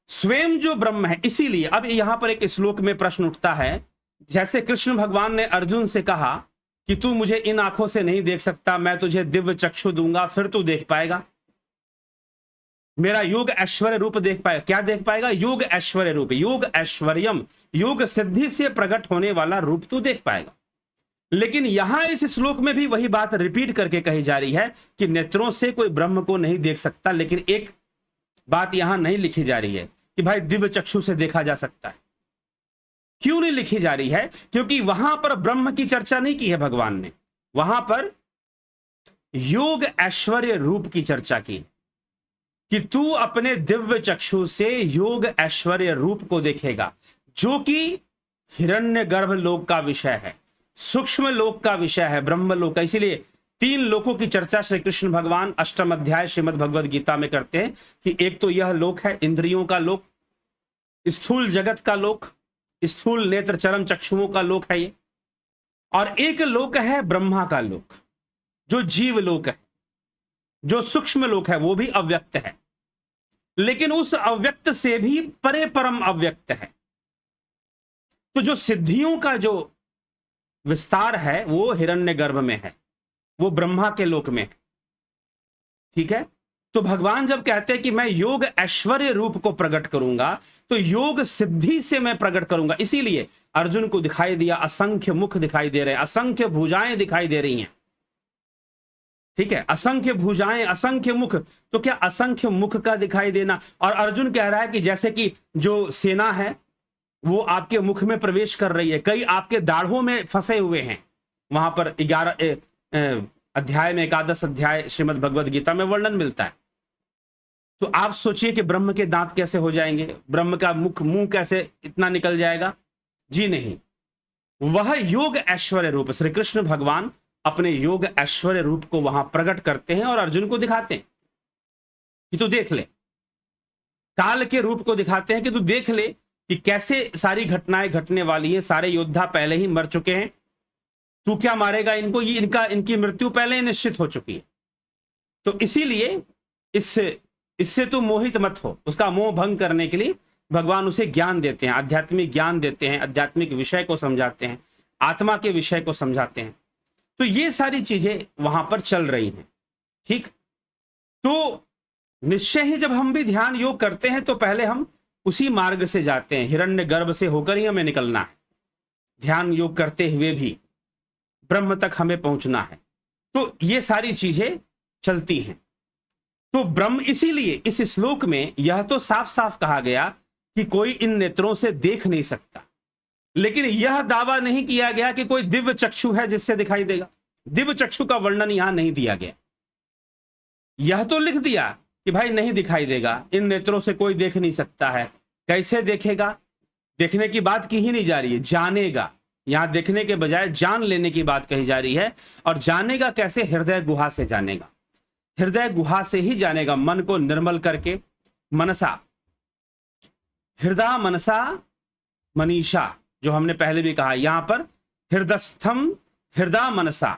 स्वयं जो ब्रह्म है। इसीलिए अब यहां पर एक श्लोक में प्रश्न उठता है, जैसे कृष्ण भगवान ने अर्जुन से कहा कि तू मुझे इन आंखों से नहीं देख सकता, मैं तुझे दिव्य चक्षु दूंगा, फिर तू देख पाएगा, मेरा योग ऐश्वर्य रूप देख पाएगा। क्या देख पाएगा? योग ऐश्वर्य रूप, योग ऐश्वर्यम, योग सिद्धि से प्रकट होने वाला रूप तू देख पाएगा। लेकिन यहां इस श्लोक में भी वही बात रिपीट करके कही जा रही है कि नेत्रों से कोई ब्रह्म को नहीं देख सकता, लेकिन एक बात यहां नहीं लिखी जा रही है कि भाई दिव्य चक्षु से देखा जा सकता है। क्यों नहीं लिखी जा रही है? क्योंकि वहां पर ब्रह्म की चर्चा नहीं की है भगवान ने, वहां पर योग ऐश्वर्य रूप की चर्चा की कि तू अपने दिव्य चक्षु से योग ऐश्वर्य रूप को देखेगा, जो कि हिरण्य गर्भ लोक का विषय है, सूक्ष्म लोक का विषय है, ब्रह्म लोक का। इसीलिए 3 लोकों की चर्चा श्री कृष्ण भगवान अष्टम अध्याय श्रीमद् भगवद गीता में करते हैं कि एक तो यह लोक है इंद्रियों का लोक, स्थूल जगत का लोक, स्थूल नेत्र चरम चक्षुओं का लोक है ये, और एक लोक है ब्रह्मा का लोक, जो जीव लोक है, जो सूक्ष्म लोक है, वो भी अव्यक्त है, लेकिन उस अव्यक्त से भी परे परम अव्यक्त है। तो जो सिद्धियों का जो विस्तार है वो हिरण्य गर्भ में है, वो ब्रह्मा के लोक में है। ठीक है, तो भगवान जब कहते हैं कि मैं योग ऐश्वर्य रूप को प्रकट करूंगा, तो योग सिद्धि से मैं प्रकट करूंगा। इसीलिए अर्जुन को दिखाई दिया, असंख्य मुख दिखाई दे रहे हैं, असंख्य भुजाएं दिखाई दे रही हैं। ठीक है, असंख्य भुजाएं, असंख्य मुख। तो क्या असंख्य मुख का दिखाई देना, और अर्जुन कह रहा है कि जैसे कि जो सेना है वो आपके मुख में प्रवेश कर रही है, कई आपके दाढ़ों में फंसे हुए हैं। वहां पर 11 अध्याय में, 11 अध्याय श्रीमद् भगवद गीता में वर्णन मिलता है। तो आप सोचिए कि ब्रह्म के दांत कैसे हो जाएंगे, ब्रह्म का मुंह कैसे इतना निकल जाएगा? जी नहीं, वह योग ऐश्वर्य रूप, श्री कृष्ण भगवान अपने योग ऐश्वर्य रूप को वहां प्रकट करते हैं और अर्जुन को दिखाते हैं कि तू देख ले, काल के रूप को दिखाते हैं कि तू देख ले कि कैसे सारी घटनाएं घटने वाली है, सारे योद्धा पहले ही मर चुके हैं, तू क्या मारेगा इनको, ये इनकी मृत्यु पहले ही निश्चित हो चुकी है। तो इसीलिए इससे तू मोहित मत हो। उसका मोह भंग करने के लिए भगवान उसे ज्ञान देते हैं, आध्यात्मिक ज्ञान देते हैं, आध्यात्मिक विषय को समझाते हैं, आत्मा के विषय को समझाते हैं। तो ये सारी चीजें वहां पर चल रही हैं। ठीक, तो निश्चय ही जब हम भी ध्यान योग करते हैं तो पहले हम उसी मार्ग से जाते हैं, हिरण्य गर्भ से होकर ही हमें निकलना है। ध्यान योग करते हुए भी ब्रह्म तक हमें पहुंचना है। तो ये सारी चीजें चलती हैं। तो ब्रह्म, इसीलिए इस श्लोक में यह तो साफ साफ कहा गया कि कोई इन नेत्रों से देख नहीं सकता, लेकिन यह दावा नहीं किया गया कि कोई दिव्य चक्षु है जिससे दिखाई देगा। दिव्य चक्षु का वर्णन यहां नहीं दिया गया। यह तो लिख दिया कि भाई नहीं दिखाई देगा, इन नेत्रों से कोई देख नहीं सकता है। कैसे देखेगा? देखने की बात की ही नहीं जा रही है, जानेगा। यहां देखने के बजाय जान लेने की बात कही जा रही है। और जानेगा कैसे? हृदय गुहा से जानेगा, हृदय गुहा से ही जानेगा, मन को निर्मल करके। मनसा, हृदय मनसा मनीषा, जो हमने पहले भी कहा, यहां पर हृदयस्थम हृदय मनसा,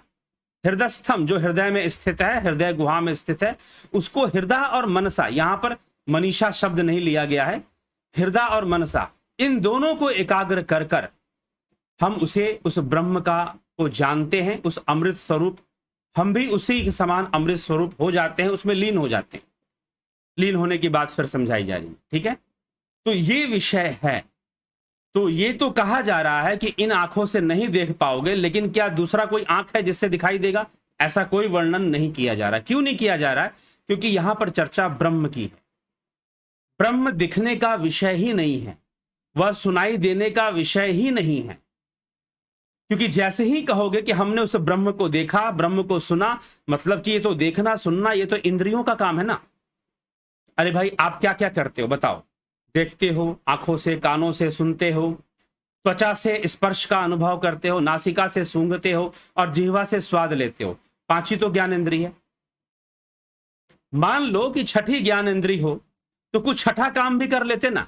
हृदयस्थम जो हृदय में स्थित है, हृदय गुहा में स्थित है, उसको हृदय और मनसा, यहां पर मनीषा शब्द नहीं लिया गया है, हृदय और मनसा, इन दोनों को एकाग्र कर कर हम उस ब्रह्म का को जानते हैं, उस अमृत स्वरूप। हम भी उसी के समान अमृत स्वरूप हो जाते हैं, उसमें लीन हो जाते हैं। लीन होने की बात फिर समझाई जा रही है। ठीक है, तो ये विषय है। तो ये तो कहा जा रहा है कि इन आंखों से नहीं देख पाओगे, लेकिन क्या दूसरा कोई आंख है जिससे दिखाई देगा? ऐसा कोई वर्णन नहीं किया जा रहा। क्यों नहीं किया जा रहा है? क्योंकि यहां पर चर्चा ब्रह्म की है। ब्रह्म दिखने का विषय ही नहीं है, वह सुनाई देने का विषय ही नहीं है। क्योंकि जैसे ही कहोगे कि हमने उस ब्रह्म को देखा, ब्रह्म को सुना, मतलब कि ये तो देखना सुनना ये तो इंद्रियों का काम है ना। अरे भाई, आप क्या क्या करते हो बताओ? देखते हो आंखों से, कानों से सुनते हो, त्वचा से स्पर्श का अनुभव करते हो, नासिका से सूंघते हो और जिह्वा से स्वाद लेते हो। पांचवी तो ज्ञान इंद्रिय है। मान लो कि छठी ज्ञान इंद्रिय हो तो कुछ छठा काम भी कर लेते ना।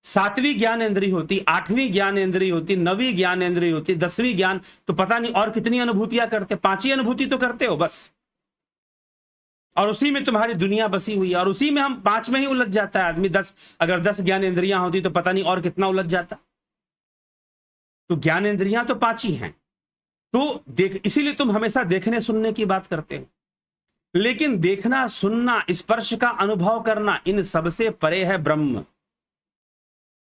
सातवीं ज्ञान इंद्रिय होती, आठवीं ज्ञान इंद्रिय होती, नवीं ज्ञान इंद्रिय होती, 10वीं ज्ञान, तो पता नहीं और कितनी अनुभूतियां करते। 5 ही अनुभूति तो करते हो बस, और उसी में तुम्हारी दुनिया बसी हुई है, और उसी में हम 5 में ही उलझ जाता है आदमी। 10 अगर 10 ज्ञान इंद्रियां होती तो पता नहीं और कितना उलझ जाता। तो ज्ञान इंद्रियां तो 5 ही हैं। तो देख, इसीलिए तुम हमेशा देखने सुनने की बात करते हो, लेकिन देखना सुनना स्पर्श का अनुभव करना इन सबसे परे है ब्रह्म,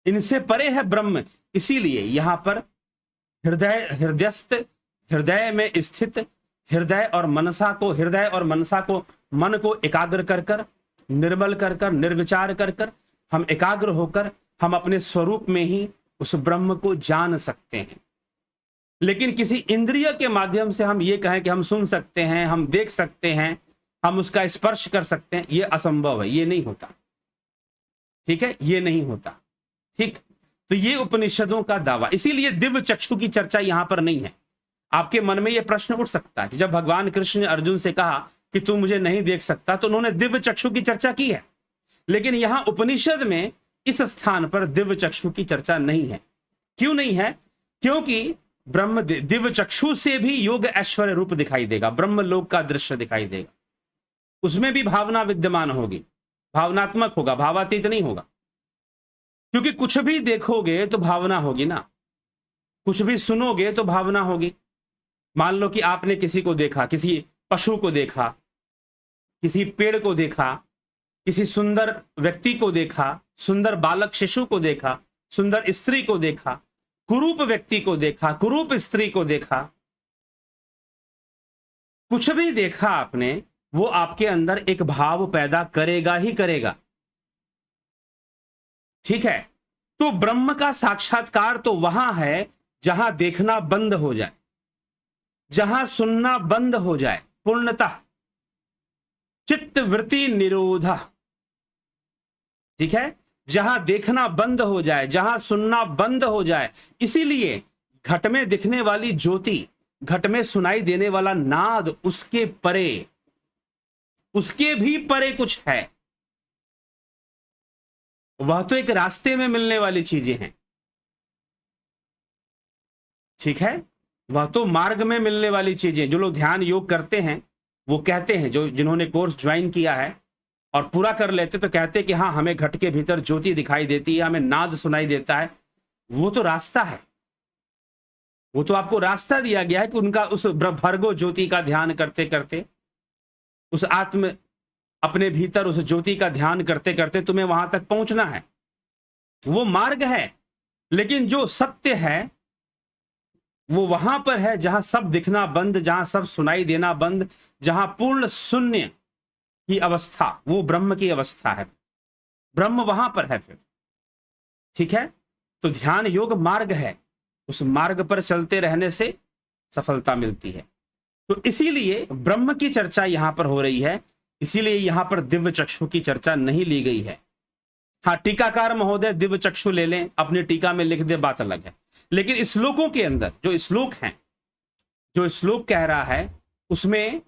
इनसे परे है ब्रह्म। इसीलिए यहां पर हृदयस्थ, हृदय में स्थित, हृदय और मनसा को मन को एकाग्र कर कर, निर्मल कर कर, निर्विचार कर कर, हम एकाग्र होकर हम अपने स्वरूप में ही उस ब्रह्म को जान सकते हैं। लेकिन किसी इंद्रिय के माध्यम से हम ये कहें कि हम सुन सकते हैं, हम देख सकते हैं, हम उसका स्पर्श कर सकते हैं, ये असंभव है, ये नहीं होता। ठीक है, ये नहीं होता। ठीक, तो ये उपनिषदों का दावा। इसीलिए दिव्य चक्षु की चर्चा यहां पर नहीं है। आपके मन में यह प्रश्न उठ सकता है कि जब भगवान कृष्ण ने अर्जुन से कहा कि तू मुझे नहीं देख सकता, तो उन्होंने दिव्य चक्षु की चर्चा की है, लेकिन यहां उपनिषद में इस स्थान पर दिव्य चक्षु की चर्चा नहीं है। क्यों नहीं है? क्योंकि ब्रह्म दिव्य चक्षु से भी योग ऐश्वर्य रूप दिखाई देगा, ब्रह्म लोक का दृश्य दिखाई देगा। उसमें भी भावना विद्यमान होगी, भावनात्मक होगा, भावातीत नहीं होगा। क्योंकि कुछ भी देखोगे तो भावना होगी ना, कुछ भी सुनोगे तो भावना होगी। मान लो कि आपने किसी को देखा, किसी पशु को देखा, किसी पेड़ को देखा, किसी सुंदर व्यक्ति को देखा, सुंदर बालक शिशु को देखा, सुंदर स्त्री को देखा, कुरूप व्यक्ति को देखा, कुरूप स्त्री को देखा, कुछ भी देखा आपने, वो आपके अंदर एक भाव पैदा करेगा ही करेगा। ठीक है, तो ब्रह्म का साक्षात्कार तो वहां है जहां देखना बंद हो जाए, जहां सुनना बंद हो जाए, पूर्णतः चित्त वृत्ति निरोधा। ठीक है, जहां देखना बंद हो जाए, जहां सुनना बंद हो जाए। इसीलिए घट में दिखने वाली ज्योति, घट में सुनाई देने वाला नाद, उसके परे, उसके भी परे कुछ है। वह तो एक रास्ते में मिलने वाली चीजें हैं। ठीक है, वह तो मार्ग में मिलने वाली चीजें। जो लोग ध्यान योग करते हैं वो कहते हैं, जो जिन्होंने कोर्स ज्वाइन किया है और पूरा कर लेते, तो कहते हैं कि हाँ, हमें घट के भीतर ज्योति दिखाई देती है, हमें नाद सुनाई देता है। वो तो रास्ता है, वो तो आपको रास्ता दिया गया है कि उनका उस भर्गो ज्योति का ध्यान करते करते, उस आत्म अपने भीतर उस ज्योति का ध्यान करते करते तुम्हें वहां तक पहुंचना है। वो मार्ग है, लेकिन जो सत्य है वो वहां पर है जहां सब दिखना बंद, जहां सब सुनाई देना बंद, जहां पूर्ण शून्य की अवस्था, वो ब्रह्म की अवस्था है। ब्रह्म वहां पर है फिर। ठीक है, तो ध्यान योग मार्ग है, उस मार्ग पर चलते रहने से सफलता मिलती है। तो इसीलिए ब्रह्म की चर्चा यहां पर हो रही है, इसीलिए यहां पर दिव्य चक्षु की चर्चा नहीं ली गई है। हाँ, टीकाकार महोदय दिव्य चक्षु ले लें, अपनी टीका में लिख दे, बात अलग है। लेकिन श्लोकों के अंदर जो श्लोक हैं, जो श्लोक कह रहा है उसमें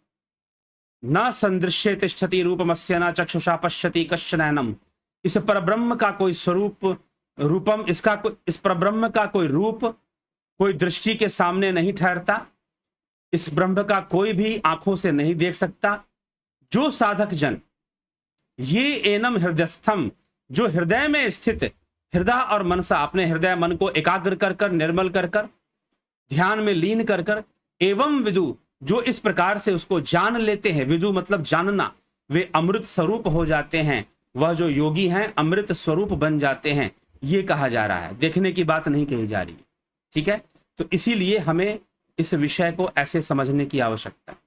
न संदृश्य तिष्ठति रूपमस्य न चक्षुषा पश्यति कश्चनैनम, इस परब्रह्म का कोई स्वरूप, रूपम, इसका इस परब्रह्म का कोई रूप, कोई दृष्टि के सामने नहीं ठहरता। इस ब्रह्म का कोई भी आंखों से नहीं देख सकता। जो साधक जन ये एनम हृदयस्थम, जो हृदय में स्थित, हृदय और मनसा, अपने हृदय मन को एकाग्र कर कर, निर्मल कर कर, ध्यान में लीन कर कर, एवं विदु, जो इस प्रकार से उसको जान लेते हैं, विदु मतलब जानना, वे अमृत स्वरूप हो जाते हैं। वह जो योगी हैं अमृत स्वरूप बन जाते हैं। ये कहा जा रहा है, देखने की बात नहीं कही जा रही है। ठीक है, तो इसीलिए हमें इस विषय को ऐसे समझने की आवश्यकता है।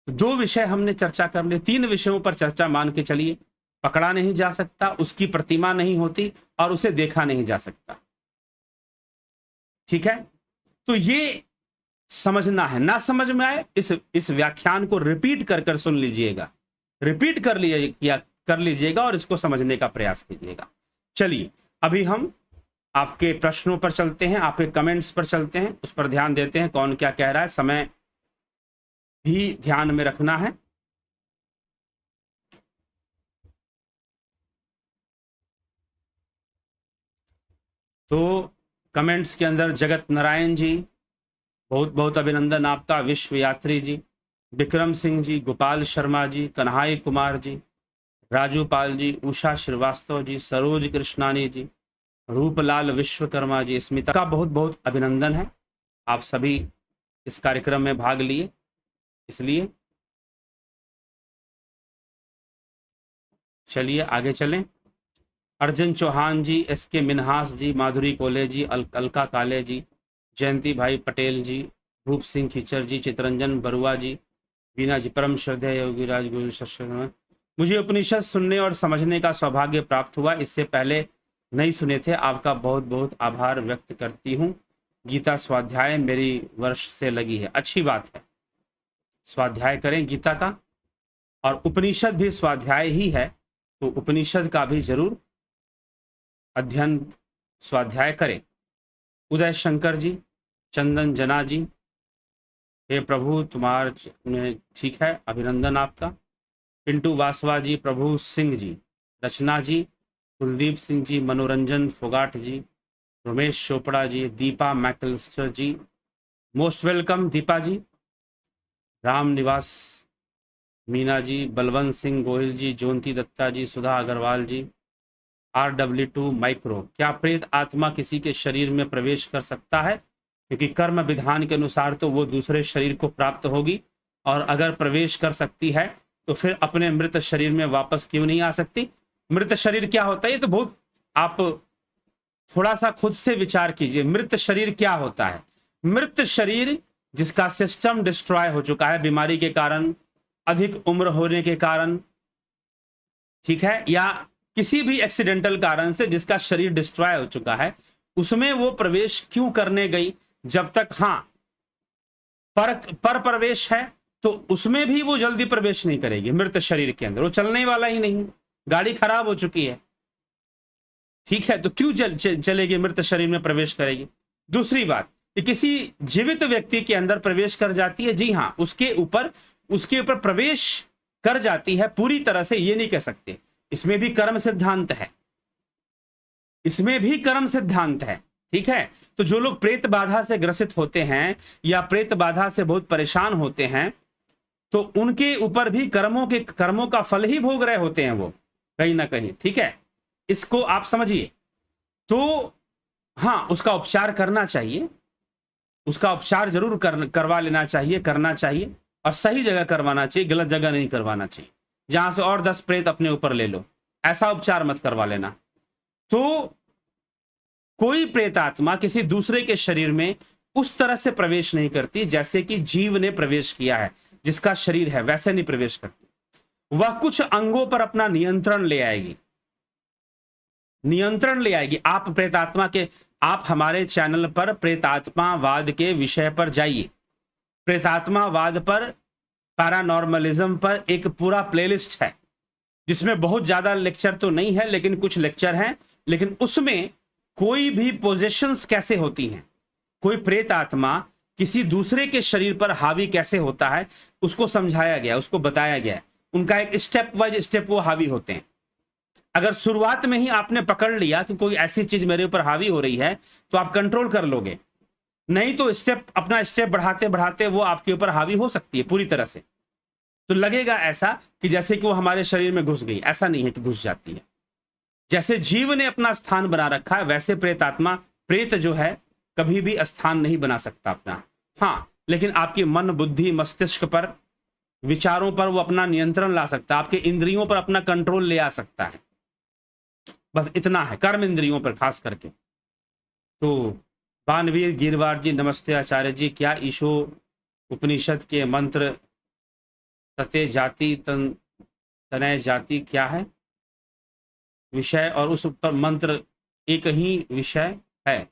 2 विषय हमने चर्चा कर लिए, 3 विषयों पर चर्चा मान के चलिए। पकड़ा नहीं जा सकता, उसकी प्रतिमा नहीं होती और उसे देखा नहीं जा सकता। ठीक है, तो ये समझना है। ना समझ में आए, इस व्याख्यान को रिपीट कर सुन लीजिएगा, रिपीट कर लीजिएगा और इसको समझने का प्रयास कीजिएगा। चलिए, अभी हम आपके प्रश्नों पर चलते हैं, आपके कमेंट्स पर चलते हैं, उस पर ध्यान देते हैं, कौन क्या कह रहा है। समय भी ध्यान में रखना है। तो कमेंट्स के अंदर जगत नारायण जी, बहुत बहुत अभिनंदन आपका। विश्व यात्री जी, विक्रम सिंह जी, गोपाल शर्मा जी, कन्हाई कुमार जी, राजू पाल जी, उषा श्रीवास्तव जी, सरोज कृष्णानी जी, रूपलाल विश्वकर्मा जी, स्मिता का बहुत बहुत अभिनंदन है। आप सभी इस कार्यक्रम में भाग लिए, इसलिए चलिए आगे चलें। अर्जुन चौहान जी, एसके मिन्हास जी, माधुरी कोले जी, अलका काले जी, जयंती भाई पटेल जी, रूप सिंह खिचर जी, चितरंजन बरुआ जी, बीना जी, परम श्रद्धेय योगी राज गुरु शस्त्र। मुझे उपनिषद सुनने और समझने का सौभाग्य प्राप्त हुआ, इससे पहले नहीं सुने थे। आपका बहुत बहुत आभार व्यक्त करती हूँ। गीता स्वाध्याय मेरी वर्ष से लगी है। अच्छी बात है, स्वाध्याय करें गीता का, और उपनिषद भी स्वाध्याय ही है, तो उपनिषद का भी जरूर अध्ययन स्वाध्याय करें। उदय शंकर जी, चंदन जना जी, हे प्रभु तुम्हारे, ठीक है, अभिनंदन आपका। पिंटू वासवा जी, प्रभु सिंह जी, रचना जी, कुलदीप सिंह जी, मनोरंजन फोगाट जी, रमेश चोपड़ा जी, दीपा मैकलिस्टर जी, मोस्ट वेलकम दीपा जी, राम निवास मीना जी, बलवंत सिंह गोहिल जी, ज्योति दत्ता जी, सुधा अग्रवाल जी, RW2 माइक्रो। क्या प्रेत आत्मा किसी के शरीर में प्रवेश कर सकता है? क्योंकि कर्म विधान के अनुसार तो वो दूसरे शरीर को प्राप्त होगी, और अगर प्रवेश कर सकती है तो फिर अपने मृत शरीर में वापस क्यों नहीं आ सकती? मृत शरीर क्या होता है, ये तो बहुत, आप थोड़ा सा खुद से विचार कीजिए। मृत शरीर क्या होता है? मृत शरीर जिसका सिस्टम डिस्ट्रॉय हो चुका है बीमारी के कारण, अधिक उम्र होने के कारण, ठीक है, या किसी भी एक्सीडेंटल कारण से जिसका शरीर डिस्ट्रॉय हो चुका है, उसमें वो प्रवेश क्यों करने गई? जब तक हाँ पर प्रवेश है तो उसमें भी वो जल्दी प्रवेश नहीं करेगी। मृत शरीर के अंदर वो चलने वाला ही नहीं, गाड़ी खराब हो चुकी है, ठीक है, तो क्यों चलेगी, मृत शरीर में प्रवेश करेगी? दूसरी बात, कि किसी जीवित व्यक्ति के अंदर प्रवेश कर जाती है, जी हाँ, उसके ऊपर प्रवेश कर जाती है पूरी तरह से, ये नहीं कह सकते। इसमें भी कर्म सिद्धांत है, इसमें भी कर्म सिद्धांत है, ठीक है। तो जो लोग प्रेत बाधा से ग्रसित होते हैं या प्रेत बाधा से बहुत परेशान होते हैं, तो उनके ऊपर भी कर्मों का फल ही भोग रहे होते हैं वो, कहीं ना कहीं, ठीक है। इसको आप समझिए। तो हाँ, उसका उपचार करना चाहिए, उसका उपचार जरूर करवा लेना चाहिए, करना चाहिए, और सही जगह करवाना चाहिए, गलत जगह नहीं करवाना चाहिए, जहां से और 10 प्रेत अपने ऊपर ले लो, ऐसा उपचार मत करवा लेना। तो कोई प्रेत आत्मा किसी दूसरे के शरीर में उस तरह से प्रवेश नहीं करती जैसे कि जीव ने प्रवेश किया है, जिसका शरीर है वैसे नहीं प्रवेश करती। वह कुछ अंगों पर अपना नियंत्रण ले आएगी, नियंत्रण ले आएगी। आप प्रेतात्मा के, आप हमारे चैनल पर प्रेतात्मावाद के विषय पर जाइए, प्रेतात्मावाद पर, पैरानॉर्मलिज्म पर एक पूरा प्लेलिस्ट है, जिसमें बहुत ज्यादा लेक्चर तो नहीं है, लेकिन कुछ लेक्चर हैं। लेकिन उसमें कोई भी पोजीशंस कैसे होती हैं, कोई प्रेत आत्मा किसी दूसरे के शरीर पर हावी कैसे होता है, उसको समझाया गया, उसको बताया गया। उनका एक स्टेप वाइज स्टेप वो हावी होते हैं। अगर शुरुआत में ही आपने पकड़ लिया कि कोई ऐसी चीज मेरे ऊपर हावी हो रही है, तो आप कंट्रोल कर लोगे, नहीं तो अपना स्टेप बढ़ाते बढ़ाते वो आपके ऊपर हावी हो सकती है पूरी तरह से। तो लगेगा ऐसा कि जैसे कि वो हमारे शरीर में घुस गई, ऐसा नहीं है कि घुस जाती है। जैसे जीव ने अपना स्थान बना रखा है, वैसे प्रेतात्मा, प्रेत जो है, कभी भी स्थान नहीं बना सकता अपना। हाँ, लेकिन आपके मन, बुद्धि, मस्तिष्क पर, विचारों पर वो अपना नियंत्रण ला सकता है, आपके इंद्रियों पर अपना कंट्रोल ले आ सकता है। बस इतना है, कर्म इंद्रियों पर खास करके। तो बानवीर गिरवार जी नमस्ते आचार्य जी, क्या ईशो उपनिषद के मंत्र तते जाति तनय जाति क्या है विषय, और उस पर मंत्र एक ही विषय है?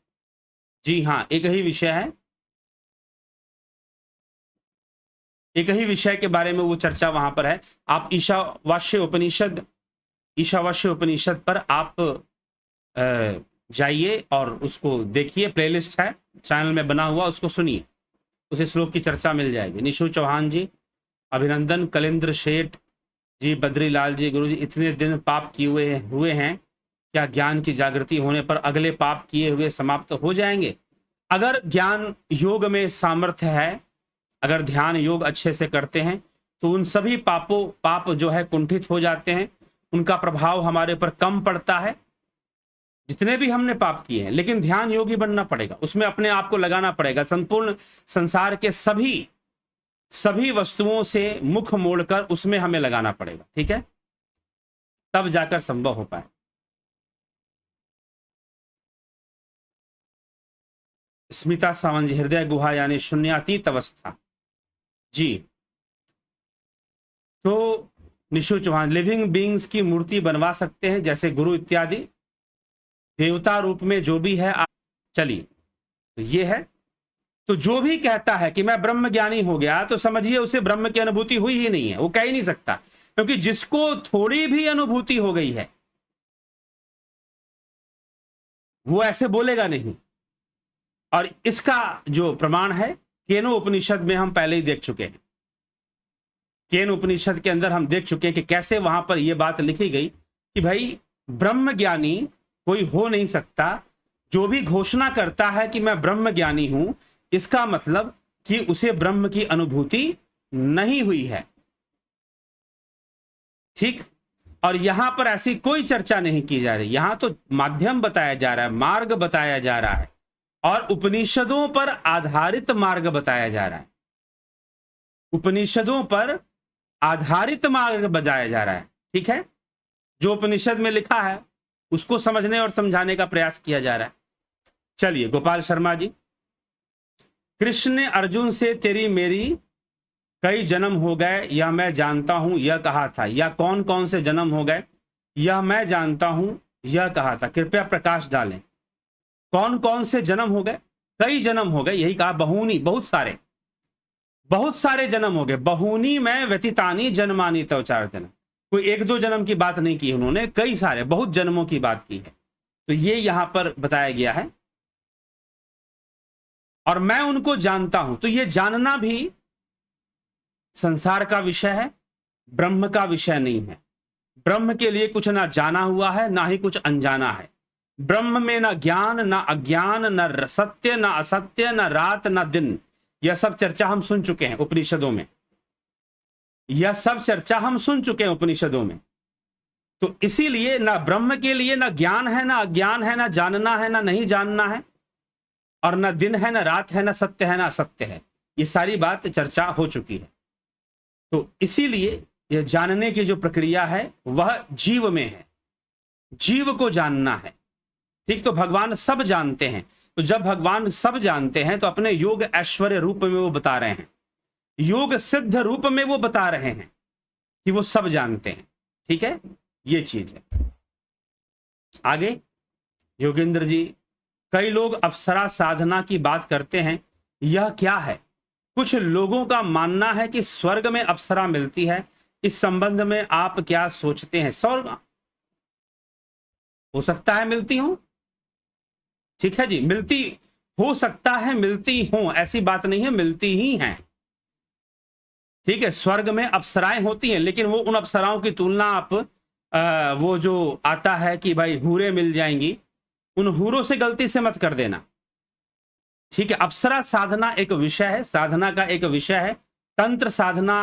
जी हाँ, एक ही विषय है, एक ही विषय के बारे में वो चर्चा वहां पर है। आप ईशावास्य उपनिषद पर आप जाइए और उसको देखिए, प्लेलिस्ट है चैनल में बना हुआ, उसको सुनिए, उस श्लोक की चर्चा मिल जाएगी। निशु चौहान जी अभिनंदन। कलेंद्र शेठ जी, बद्रीलाल जी, गुरु जी इतने दिन पाप किए हुए हैं, क्या ज्ञान की जागृति होने पर अगले पाप किए हुए समाप्त हो जाएंगे? अगर ज्ञान योग में सामर्थ्य है, अगर ध्यान योग अच्छे से करते हैं, तो उन सभी पाप जो है कुंठित हो जाते हैं, उनका प्रभाव हमारे पर कम पड़ता है, जितने भी हमने पाप किए हैं। लेकिन ध्यान योगी बनना पड़ेगा, उसमें अपने आप को लगाना पड़ेगा, संपूर्ण संसार के सभी वस्तुओं से मुख मोड़कर उसमें हमें लगाना पड़ेगा, ठीक है, तब जाकर संभव हो पाए। स्मिता सावंत जी, हृदय गुहा यानी शून्यातीत अवस्था। जी, तो निशु चौहान, लिविंग बीइंग्स की मूर्ति बनवा सकते हैं जैसे गुरु इत्यादि, देवता रूप में जो भी है। चलिए, तो ये है, तो जो भी कहता है कि मैं ब्रह्म ज्ञानी हो गया, तो समझिए उसे ब्रह्म की अनुभूति हुई ही नहीं है, वो कह ही नहीं सकता, क्योंकि जिसको थोड़ी भी अनुभूति हो गई है वो ऐसे बोलेगा नहीं। और इसका जो प्रमाण है केनो उपनिषद में हम पहले ही देख चुके हैं। केन उपनिषद के अंदर हम देख चुके हैं कि कैसे वहां पर यह बात लिखी गई कि भाई ब्रह्म ज्ञानी कोई हो नहीं सकता। जो भी घोषणा करता है कि मैं ब्रह्म ज्ञानी हूं, इसका मतलब कि उसे ब्रह्म की अनुभूति नहीं हुई है, ठीक। और यहां पर ऐसी कोई चर्चा नहीं की जा रही, यहां तो माध्यम बताया जा रहा है, मार्ग बताया जा रहा है, और उपनिषदों पर आधारित मार्ग बताया जा रहा है, उपनिषदों पर आधारित मार्ग बताया जा रहा है, ठीक है। जो उपनिषद में लिखा है उसको समझने और समझाने का प्रयास किया जा रहा है। चलिए, गोपाल शर्मा जी, कृष्ण ने अर्जुन से तेरी मेरी कई जन्म हो गए यह मैं जानता हूं यह कहा था, या कौन कौन से जन्म हो गए यह मैं जानता हूं यह कहा था, कृपया प्रकाश डालें। कौन कौन से जन्म हो गए? कई जन्म हो गए, यही कहा, बहुनी, बहुत सारे जन्म हो गए। बहुनी में व्यतीतानी जन्मानी तवचार्जन, कोई एक दो जन्म की बात नहीं की उन्होंने, कई सारे बहुत जन्मों की बात की है। तो ये यहां पर बताया गया है, और मैं उनको जानता हूं। तो ये जानना भी संसार का विषय है, ब्रह्म का विषय नहीं है। ब्रह्म के लिए कुछ ना जाना हुआ है, ना ही कुछ अनजाना है। ब्रह्म में ना ज्ञान, ना अज्ञान, ना सत्य, ना असत्य, ना रात, ना दिन। यह सब चर्चा हम सुन चुके हैं उपनिषदों में, यह सब चर्चा हम सुन चुके हैं उपनिषदों में। तो इसीलिए ना ब्रह्म के लिए ना ज्ञान है, ना अज्ञान है, ना जानना है, ना नहीं जानना है, और ना दिन है, ना रात है, ना सत्य है, ना असत्य है। ये सारी बात चर्चा हो चुकी है। तो इसीलिए यह जानने की जो प्रक्रिया है वह जीव में है, जीव को जानना है, ठीक। तो भगवान सब जानते हैं, तो जब भगवान सब जानते हैं तो अपने योग ऐश्वर्य रूप में वो बता रहे हैं, योग सिद्ध रूप में वो बता रहे हैं कि वो सब जानते हैं, ठीक है। ये चीज है। आगे योगेंद्र जी, कई लोग अप्सरा साधना की बात करते हैं, यह क्या है? कुछ लोगों का मानना है कि स्वर्ग में अप्सरा मिलती है, इस संबंध में आप क्या सोचते हैं? स्वर्ग हो सकता है मिलती हो, ठीक है जी, मिलती हो सकता है, मिलती हो, ऐसी बात नहीं है, मिलती ही हैं, ठीक है। स्वर्ग में अप्सराएं होती हैं, लेकिन वो उन अप्सराओं की तुलना आप वो जो आता है कि भाई हूरें मिल जाएंगी, उन हूरों से गलती से मत कर देना, ठीक है। अप्सरा साधना एक विषय है, साधना का एक विषय है, तंत्र साधना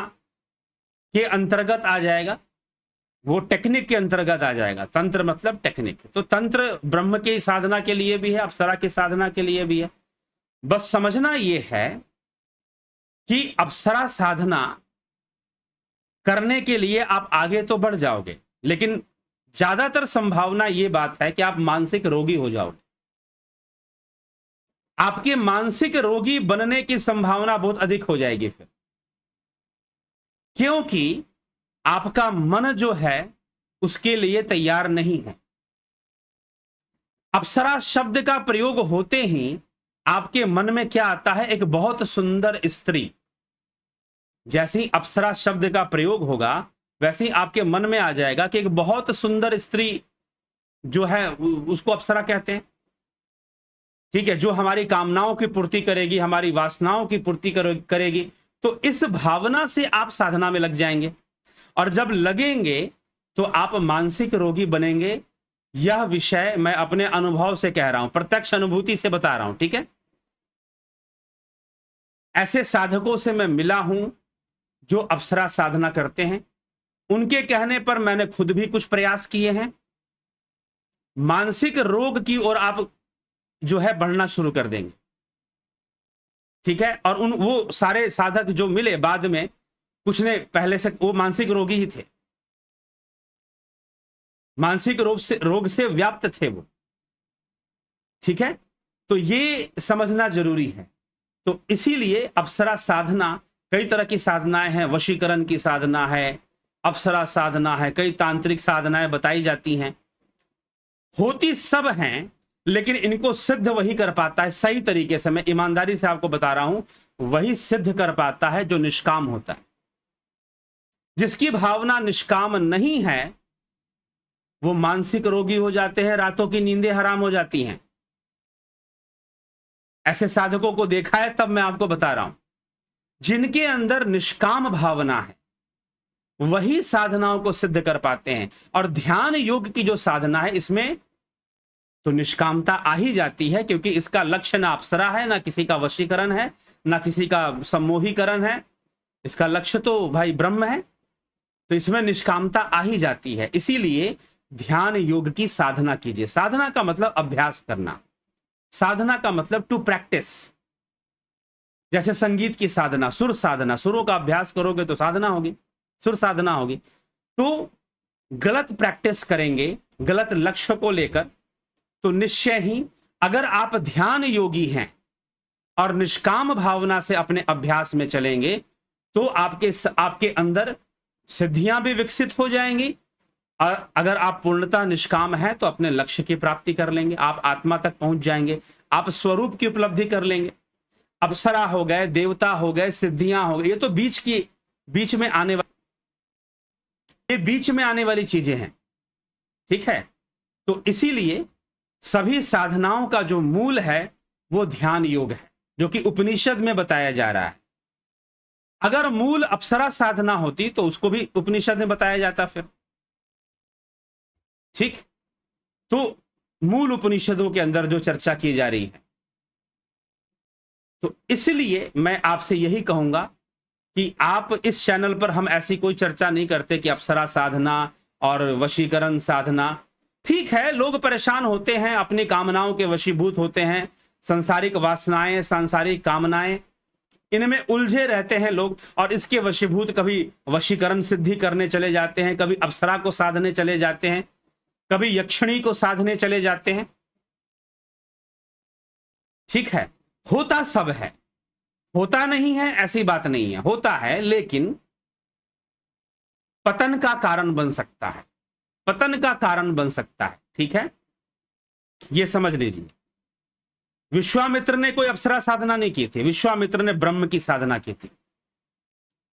के अंतर्गत आ जाएगा, वो टेक्निक के अंतर्गत आ जाएगा। तंत्र मतलब टेक्निक, तो तंत्र ब्रह्म की साधना के लिए भी है, अप्सरा की साधना के लिए भी है। बस समझना यह है कि अप्सरा साधना करने के लिए आप आगे तो बढ़ जाओगे, लेकिन ज्यादातर संभावना ये बात है कि आप मानसिक रोगी हो जाओगे। आपके मानसिक रोगी बनने की संभावना बहुत अधिक हो जाएगी फिर, क्योंकि आपका मन जो है उसके लिए तैयार नहीं है। अप्सरा शब्द का प्रयोग होते ही आपके मन में क्या आता है? एक बहुत सुंदर स्त्री। जैसे ही अप्सरा शब्द का प्रयोग होगा वैसे ही आपके मन में आ जाएगा कि एक बहुत सुंदर स्त्री जो है उसको अप्सरा कहते हैं, ठीक है, जो हमारी कामनाओं की पूर्ति करेगी, हमारी वासनाओं की पूर्ति करेगी। तो इस भावना से आप साधना में लग जाएंगे, और जब लगेंगे तो आप मानसिक रोगी बनेंगे। यह विषय मैं अपने अनुभव से कह रहा हूं, प्रत्यक्ष अनुभूति से बता रहा हूं, ठीक है। ऐसे साधकों से मैं मिला हूं जो अप्सरा साधना करते हैं, उनके कहने पर मैंने खुद भी कुछ प्रयास किए हैं। मानसिक रोग की ओर आप जो है बढ़ना शुरू कर देंगे, ठीक है। और वो सारे साधक जो मिले बाद में, कुछ ने पहले से वो मानसिक रोगी ही थे, मानसिक रोग से व्याप्त थे वो, ठीक है। तो ये समझना जरूरी है। तो इसीलिए अप्सरा साधना, कई तरह की साधनाएं हैं, वशीकरण की साधना है, अप्सरा साधना है, कई तांत्रिक साधनाएं बताई जाती हैं, होती सब हैं, लेकिन इनको सिद्ध वही कर पाता है सही तरीके से। मैं ईमानदारी से आपको बता रहा हूं, वही सिद्ध कर पाता है जो निष्काम होता है। जिसकी भावना निष्काम नहीं है वो मानसिक रोगी हो जाते हैं, रातों की नींदें हराम हो जाती हैं। ऐसे साधकों को देखा है, तब मैं आपको बता रहा हूं। जिनके अंदर निष्काम भावना है वही साधनाओं को सिद्ध कर पाते हैं। और ध्यान योग की जो साधना है इसमें तो निष्कामता आ ही जाती है, क्योंकि इसका लक्ष्य ना अप्सरा है, ना किसी का वशीकरण है, ना किसी का सम्मोहीकरण है। इसका लक्ष्य तो भाई ब्रह्म है, तो इसमें निष्कामता आ ही जाती है। इसीलिए ध्यान योग की साधना कीजिए। साधना का मतलब अभ्यास करना, साधना का मतलब टू प्रैक्टिस। जैसे संगीत की साधना, सुर साधना, सुरों का अभ्यास करोगे तो साधना होगी, सुर साधना होगी। तो गलत प्रैक्टिस करेंगे, गलत लक्ष्य को लेकर, तो निश्चय ही अगर आप ध्यान योगी हैं और निष्काम भावना से अपने अभ्यास में चलेंगे तो आपके अंदर सिद्धियां भी विकसित हो जाएंगी। और अगर आप पूर्णतः निष्काम हैं तो अपने लक्ष्य की प्राप्ति कर लेंगे, आप आत्मा तक पहुंच जाएंगे, आप स्वरूप की उपलब्धि कर लेंगे। अप्सरा हो गए, देवता हो गए, सिद्धियां हो गई, ये तो बीच में आने वाली चीजें हैं, ठीक है। तो इसीलिए सभी साधनाओं का जो मूल है वो ध्यान योग है, जो कि उपनिषद में बताया जा रहा है। अगर मूल अप्सरा साधना होती तो उसको भी उपनिषद में बताया जाता फिर, ठीक। तो मूल उपनिषदों के अंदर जो चर्चा की जा रही है, तो इसलिए मैं आपसे यही कहूंगा कि आप इस चैनल पर, हम ऐसी कोई चर्चा नहीं करते कि अप्सरा साधना और वशीकरण साधना, ठीक है, लोग परेशान होते हैं, अपनी कामनाओं के वशीभूत होते हैं, सांसारिक वासनाएं, सांसारिक कामनाएं, इनमें उलझे रहते हैं लोग, और इसके वशीभूत कभी वशीकरण सिद्धि करने चले जाते हैं, कभी अप्सरा को साधने चले जाते हैं, कभी यक्षिणी को साधने चले जाते हैं, ठीक है। होता सब है, होता नहीं है ऐसी बात नहीं है, होता है, लेकिन पतन का कारण बन सकता है, पतन का कारण बन सकता है, ठीक है, यह समझ लीजिए। विश्वामित्र ने कोई अप्सरा साधना नहीं की थी, विश्वामित्र ने ब्रह्म की साधना की थी,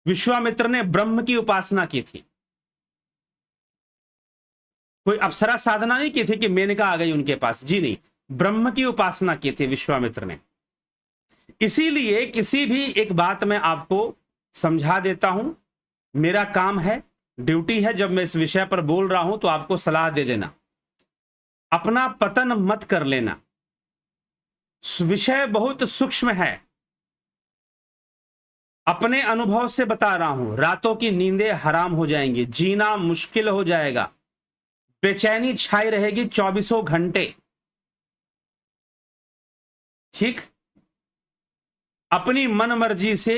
विश्वामित्र ने ब्रह्म की उपासना की थी। कोई अप्सरा साधना नहीं की थी कि मेनका आ गई उनके पास, जी नहीं, ब्रह्म की उपासना की थी विश्वामित्र ने। इसीलिए किसी भी एक बात मैं आपको समझा देता हूं, मेरा काम है, ड्यूटी है, जब मैं इस विषय पर बोल रहा हूं तो आपको सलाह दे देना, अपना पतन मत कर लेना। विषय बहुत सूक्ष्म है, अपने अनुभव से बता रहा हूं, रातों की नींदें हराम हो जाएंगी, जीना मुश्किल हो जाएगा, बेचैनी छाई रहेगी 24 घंटे, ठीक। अपनी मन मर्जी से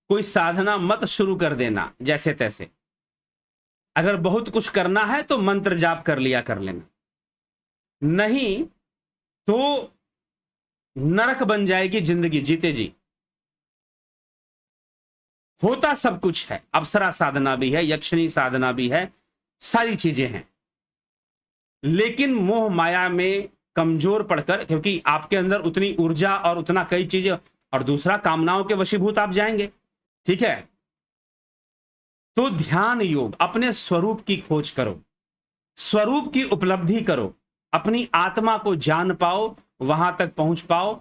कोई साधना मत शुरू कर देना जैसे तैसे, अगर बहुत कुछ करना है तो मंत्र जाप कर लिया कर लेना, नहीं तो नरक बन जाएगी जिंदगी जीते जी। होता सब कुछ है, अप्सरा साधना भी है, यक्षिणी साधना भी है, सारी चीजें हैं, लेकिन मोह माया में कमजोर पड़कर, क्योंकि आपके अंदर उतनी ऊर्जा और उतना कई चीजें, और दूसरा कामनाओं के वशीभूत आप जाएंगे, ठीक है। तो ध्यान योग, अपने स्वरूप की खोज करो, स्वरूप की उपलब्धि करो, अपनी आत्मा को जान पाओ, वहां तक पहुंच पाओ,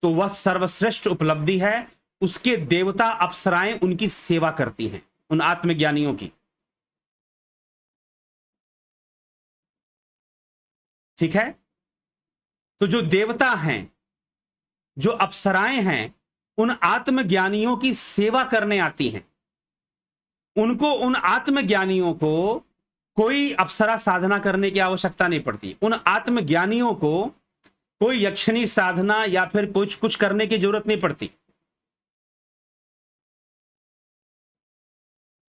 तो वह सर्वश्रेष्ठ उपलब्धि है। उसके देवता अप्सराएं उनकी सेवा करती हैं, उन आत्मज्ञानियों की, ठीक है। तो जो देवता हैं, जो अप्सराएं हैं, उन आत्मज्ञानियों की सेवा करने आती हैं। उनको, उन आत्मज्ञानियों को कोई अप्सरा साधना करने की आवश्यकता नहीं पड़ती। उन आत्मज्ञानियों को कोई यक्षिणी साधना या फिर कुछ करने की जरूरत नहीं पड़ती,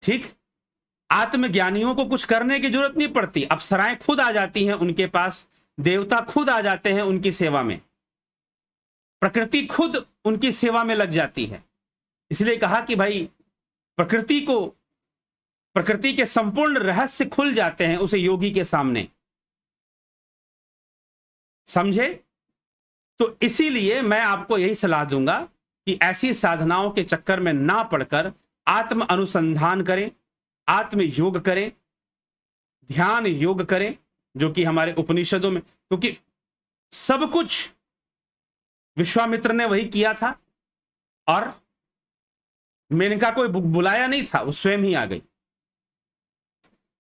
ठीक। आत्मज्ञानियों को कुछ करने की जरूरत नहीं पड़ती, अप्सराएं खुद आ जाती हैं उनके पास, देवता खुद आ जाते हैं उनकी सेवा में, प्रकृति खुद उनकी सेवा में लग जाती है। इसलिए कहा कि भाई प्रकृति के संपूर्ण रहस्य खुल जाते हैं उसे योगी के सामने, समझे। तो इसीलिए मैं आपको यही सलाह दूंगा कि ऐसी साधनाओं के चक्कर में ना पड़कर आत्म अनुसंधान करें, आत्म योग करें, ध्यान योग करें, जो कि हमारे उपनिषदों में, क्योंकि सब कुछ विश्वामित्र ने वही किया था, और मेनका कोई बुलाया नहीं था, वो स्वयं ही आ गई।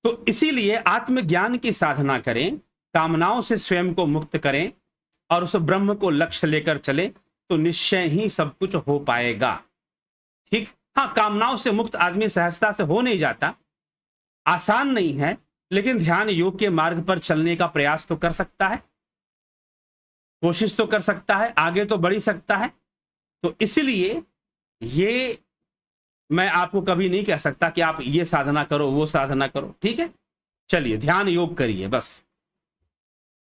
तो इसीलिए आत्मज्ञान की साधना करें, कामनाओं से स्वयं को मुक्त करें, और उस ब्रह्म को लक्ष्य लेकर चले, तो निश्चय ही सब कुछ हो पाएगा, ठीक। हाँ, कामनाओं से मुक्त आदमी सहजता से हो नहीं जाता, आसान नहीं है, लेकिन ध्यान योग के मार्ग पर चलने का प्रयास तो कर सकता है, कोशिश तो कर सकता है, आगे तो बढ़ ही सकता है। तो इसलिए ये मैं आपको कभी नहीं कह सकता कि आप ये साधना करो, वो साधना करो, ठीक है। चलिए ध्यान योग करिए, बस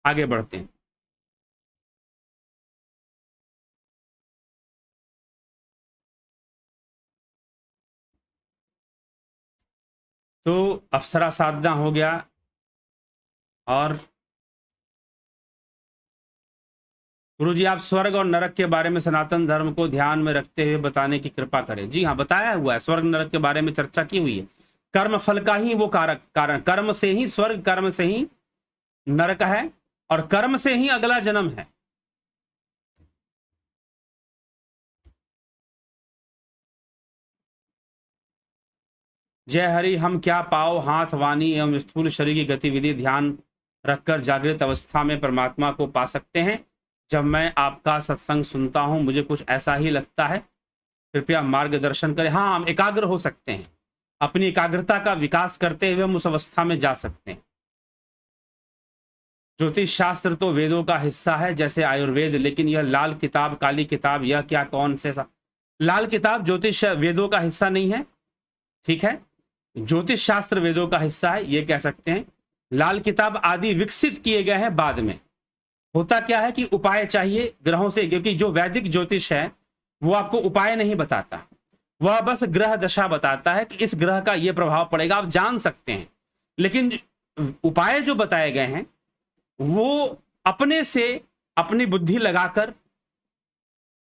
आगे बढ़ते हैं। तो अप्सरा साधना हो गया, और गुरु जी आप स्वर्ग और नरक के बारे में सनातन धर्म को ध्यान में रखते हुए बताने की कृपा करें। जी हाँ, बताया हुआ है, स्वर्ग नरक के बारे में चर्चा की हुई है। कर्म फल का ही वो कारण, कर्म से ही स्वर्ग, कर्म से ही नरक है, और कर्म से ही अगला जन्म है। जय हरि, हम क्या पाओ हाथ वाणी एवं स्थूल शरीर की गतिविधि ध्यान रखकर जागृत अवस्था में परमात्मा को पा सकते हैं। जब मैं आपका सत्संग सुनता हूं मुझे कुछ ऐसा ही लगता है, कृपया मार्गदर्शन करें। हाँ, हम एकाग्र हो सकते हैं, अपनी एकाग्रता का विकास करते हुए हम उस अवस्था में जा सकते हैं। ज्योतिष शास्त्र तो वेदों का हिस्सा है जैसे आयुर्वेद, लेकिन यह लाल किताब काली किताब, यह क्या कौन से लाल किताब ज्योतिष वेदों का हिस्सा नहीं है, ठीक है। ज्योतिष शास्त्र वेदों का हिस्सा है, ये कह सकते हैं। लाल किताब आदि विकसित किए गए हैं बाद में। होता क्या है कि उपाय चाहिए ग्रहों से, क्योंकि जो वैदिक ज्योतिष है वो आपको उपाय नहीं बताता, वह बस ग्रह दशा बताता है कि इस ग्रह का ये प्रभाव पड़ेगा, आप जान सकते हैं। लेकिन उपाय जो बताए गए हैं वो अपने से अपनी बुद्धि लगाकर,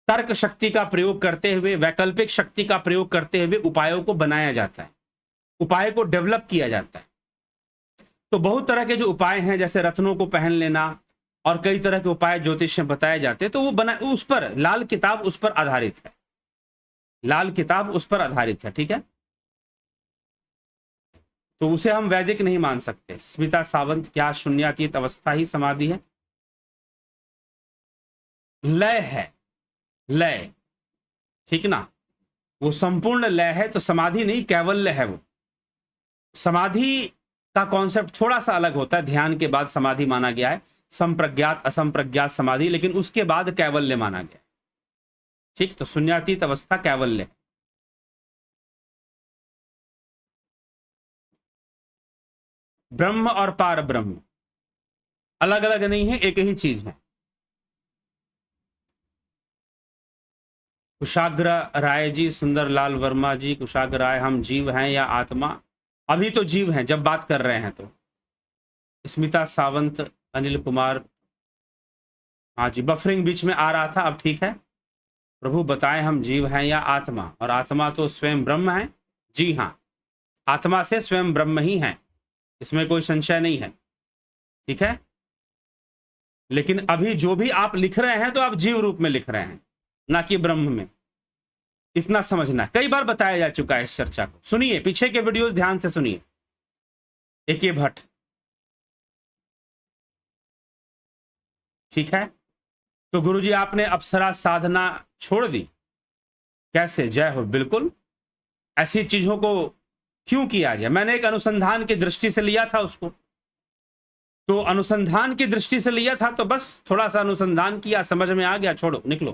तर्क शक्ति का प्रयोग करते हुए, वैकल्पिक शक्ति का प्रयोग करते हुए उपायों को बनाया जाता है, उपाय को डेवलप किया जाता है। तो बहुत तरह के जो उपाय हैं, जैसे रत्नों को पहन लेना और कई तरह के उपाय ज्योतिष में बताए जाते हैं, तो वो बना उस पर लाल किताब उस पर आधारित है, लाल किताब उस पर आधारित है, ठीक है। तो उसे हम वैदिक नहीं मान सकते। स्मिता सावंत, क्या शून्यातीत अवस्था ही समाधि है? लय है, लय, ठीक ना, वो संपूर्ण लय है, तो समाधि नहीं कैवल्य है। वो समाधि का कॉन्सेप्ट थोड़ा सा अलग होता है, ध्यान के बाद समाधि माना गया है, संप्रज्ञात असंप्रज्ञात समाधि, लेकिन उसके बाद कैवल्य माना गया, ठीक। तो शून्यातीत अवस्था कैवल्य है। ब्रह्म और पार ब्रह्म अलग अलग नहीं है, एक ही चीज है। कुशाग्र राय जी, सुंदरलाल वर्मा जी, कुशाग्र राय, हम जीव हैं या आत्मा? अभी तो जीव हैं जब बात कर रहे हैं तो। स्मिता सावंत, अनिल कुमार, हाँ जी, बफरिंग बीच में आ रहा था, अब ठीक है। प्रभु बताएं हम जीव हैं या आत्मा? और आत्मा तो स्वयं ब्रह्म है। जी हाँ, आत्मा से स्वयं ब्रह्म ही है, इसमें कोई संशय नहीं है, ठीक है। लेकिन अभी जो भी आप लिख रहे हैं तो आप जीव रूप में लिख रहे हैं, ना कि ब्रह्म में। इतना समझना, कई बार बताया जा चुका है इस चर्चा को। सुनिए पीछे के वीडियो ध्यान से सुनिए। ए.के. भट्ट, ठीक है। तो गुरुजी आपने अप्सरा साधना छोड़ दी, कैसे? जय हो। बिल्कुल, ऐसी चीजों को क्यों किया जाए? मैंने एक अनुसंधान की दृष्टि से लिया था उसको, तो अनुसंधान की दृष्टि से लिया था तो बस थोड़ा सा अनुसंधान किया, समझ में आ गया, छोड़ो निकलो,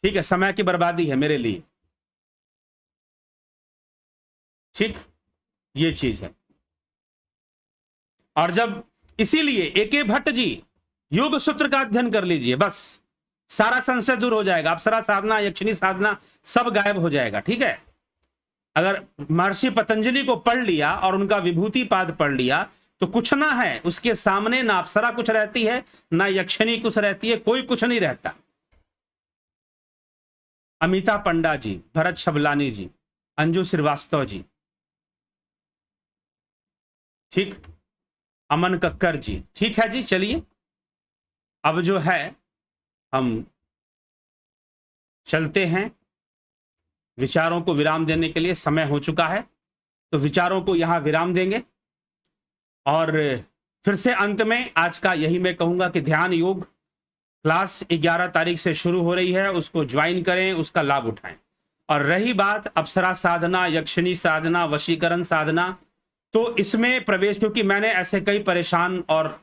ठीक है। समय की बर्बादी है मेरे लिए, ठीक, ये चीज है। और जब, इसीलिए ए.के. भट्ट जी योग सूत्र का अध्ययन कर लीजिए, बस सारा संशय दूर हो जाएगा। अप्सरा साधना, यक्षिणी साधना सब गायब हो जाएगा, ठीक है। अगर महर्षि पतंजलि को पढ़ लिया और उनका विभूति पाद पढ़ लिया तो कुछ ना है उसके सामने, ना अप्सरा कुछ रहती है, ना यक्षिणी कुछ रहती है, कोई कुछ नहीं रहता। अमिता पंडा जी, भरत शबलानी जी, अंजू श्रीवास्तव जी, ठीक, अमन कक्कर जी, ठीक है जी। चलिए अब जो है हम चलते हैं, विचारों को विराम देने के लिए समय हो चुका है, तो विचारों को यहां विराम देंगे। और फिर से अंत में आज का यही मैं कहूंगा कि ध्यान योग क्लास 11 तारीख से शुरू हो रही है, उसको ज्वाइन करें, उसका लाभ उठाएं। और रही बात अप्सरा साधना, यक्षिणी साधना, वशीकरण साधना, तो इसमें प्रवेश, क्योंकि मैंने ऐसे कई परेशान और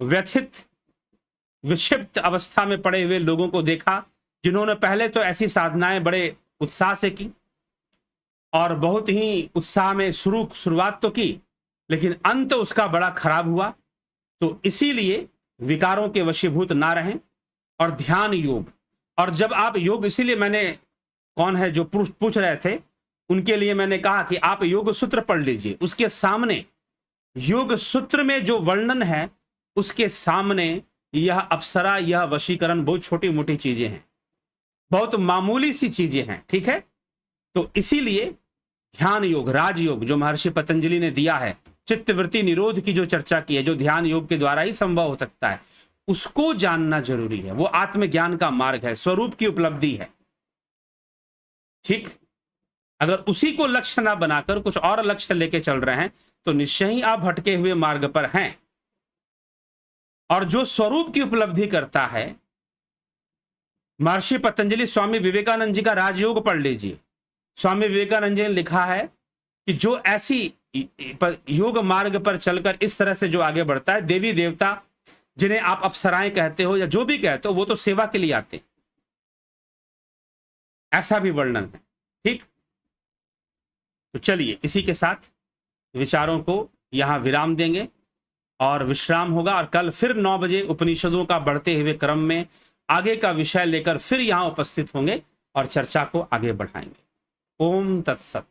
व्यथित विक्षिप्त अवस्था में पड़े हुए लोगों को देखा जिन्होंने पहले तो ऐसी साधनाएं बड़े उत्साह से की और बहुत ही उत्साह में शुरुआत तो की, लेकिन अंत उसका बड़ा खराब हुआ। तो इसीलिए विकारों के वशीभूत ना रहें और ध्यान योग। और जब आप योग, इसीलिए मैंने, कौन है जो पूछ रहे थे, उनके लिए मैंने कहा कि आप योग सूत्र पढ़ लीजिए, उसके सामने योग सूत्र में जो वर्णन है उसके सामने यह अप्सरा, यह वशीकरण बहुत छोटी मोटी चीजें हैं, बहुत मामूली सी चीजें हैं, ठीक है। तो इसीलिए ध्यान योग, राजयोग जो महर्षि पतंजलि ने दिया है, चित्तवृत्ति निरोध की जो चर्चा की है, जो ध्यान योग के द्वारा ही संभव हो सकता है, उसको जानना जरूरी है। वो आत्मज्ञान का मार्ग है, स्वरूप की उपलब्धि है, ठीक। अगर उसी को लक्ष्य ना बनाकर कुछ और लक्ष्य लेके चल रहे हैं तो निश्चय ही आप भटके हुए मार्ग पर हैं। और जो स्वरूप की उपलब्धि करता है, महर्षि पतंजलि, स्वामी विवेकानंद जी का राजयोग पढ़ लीजिए। स्वामी विवेकानंद जी ने लिखा है कि जो ऐसी योग मार्ग पर चलकर इस तरह से जो आगे बढ़ता है, देवी देवता जिन्हें आप अप्सराएं कहते हो या जो भी कहते हो, वो तो सेवा के लिए आते, ऐसा भी वर्णन है, ठीक। तो चलिए इसी के साथ विचारों को यहां विराम देंगे और विश्राम होगा, और कल फिर 9 बजे उपनिषदों का बढ़ते हुए क्रम में आगे का विषय लेकर फिर यहां उपस्थित होंगे और चर्चा को आगे बढ़ाएंगे। ओम तत्सत।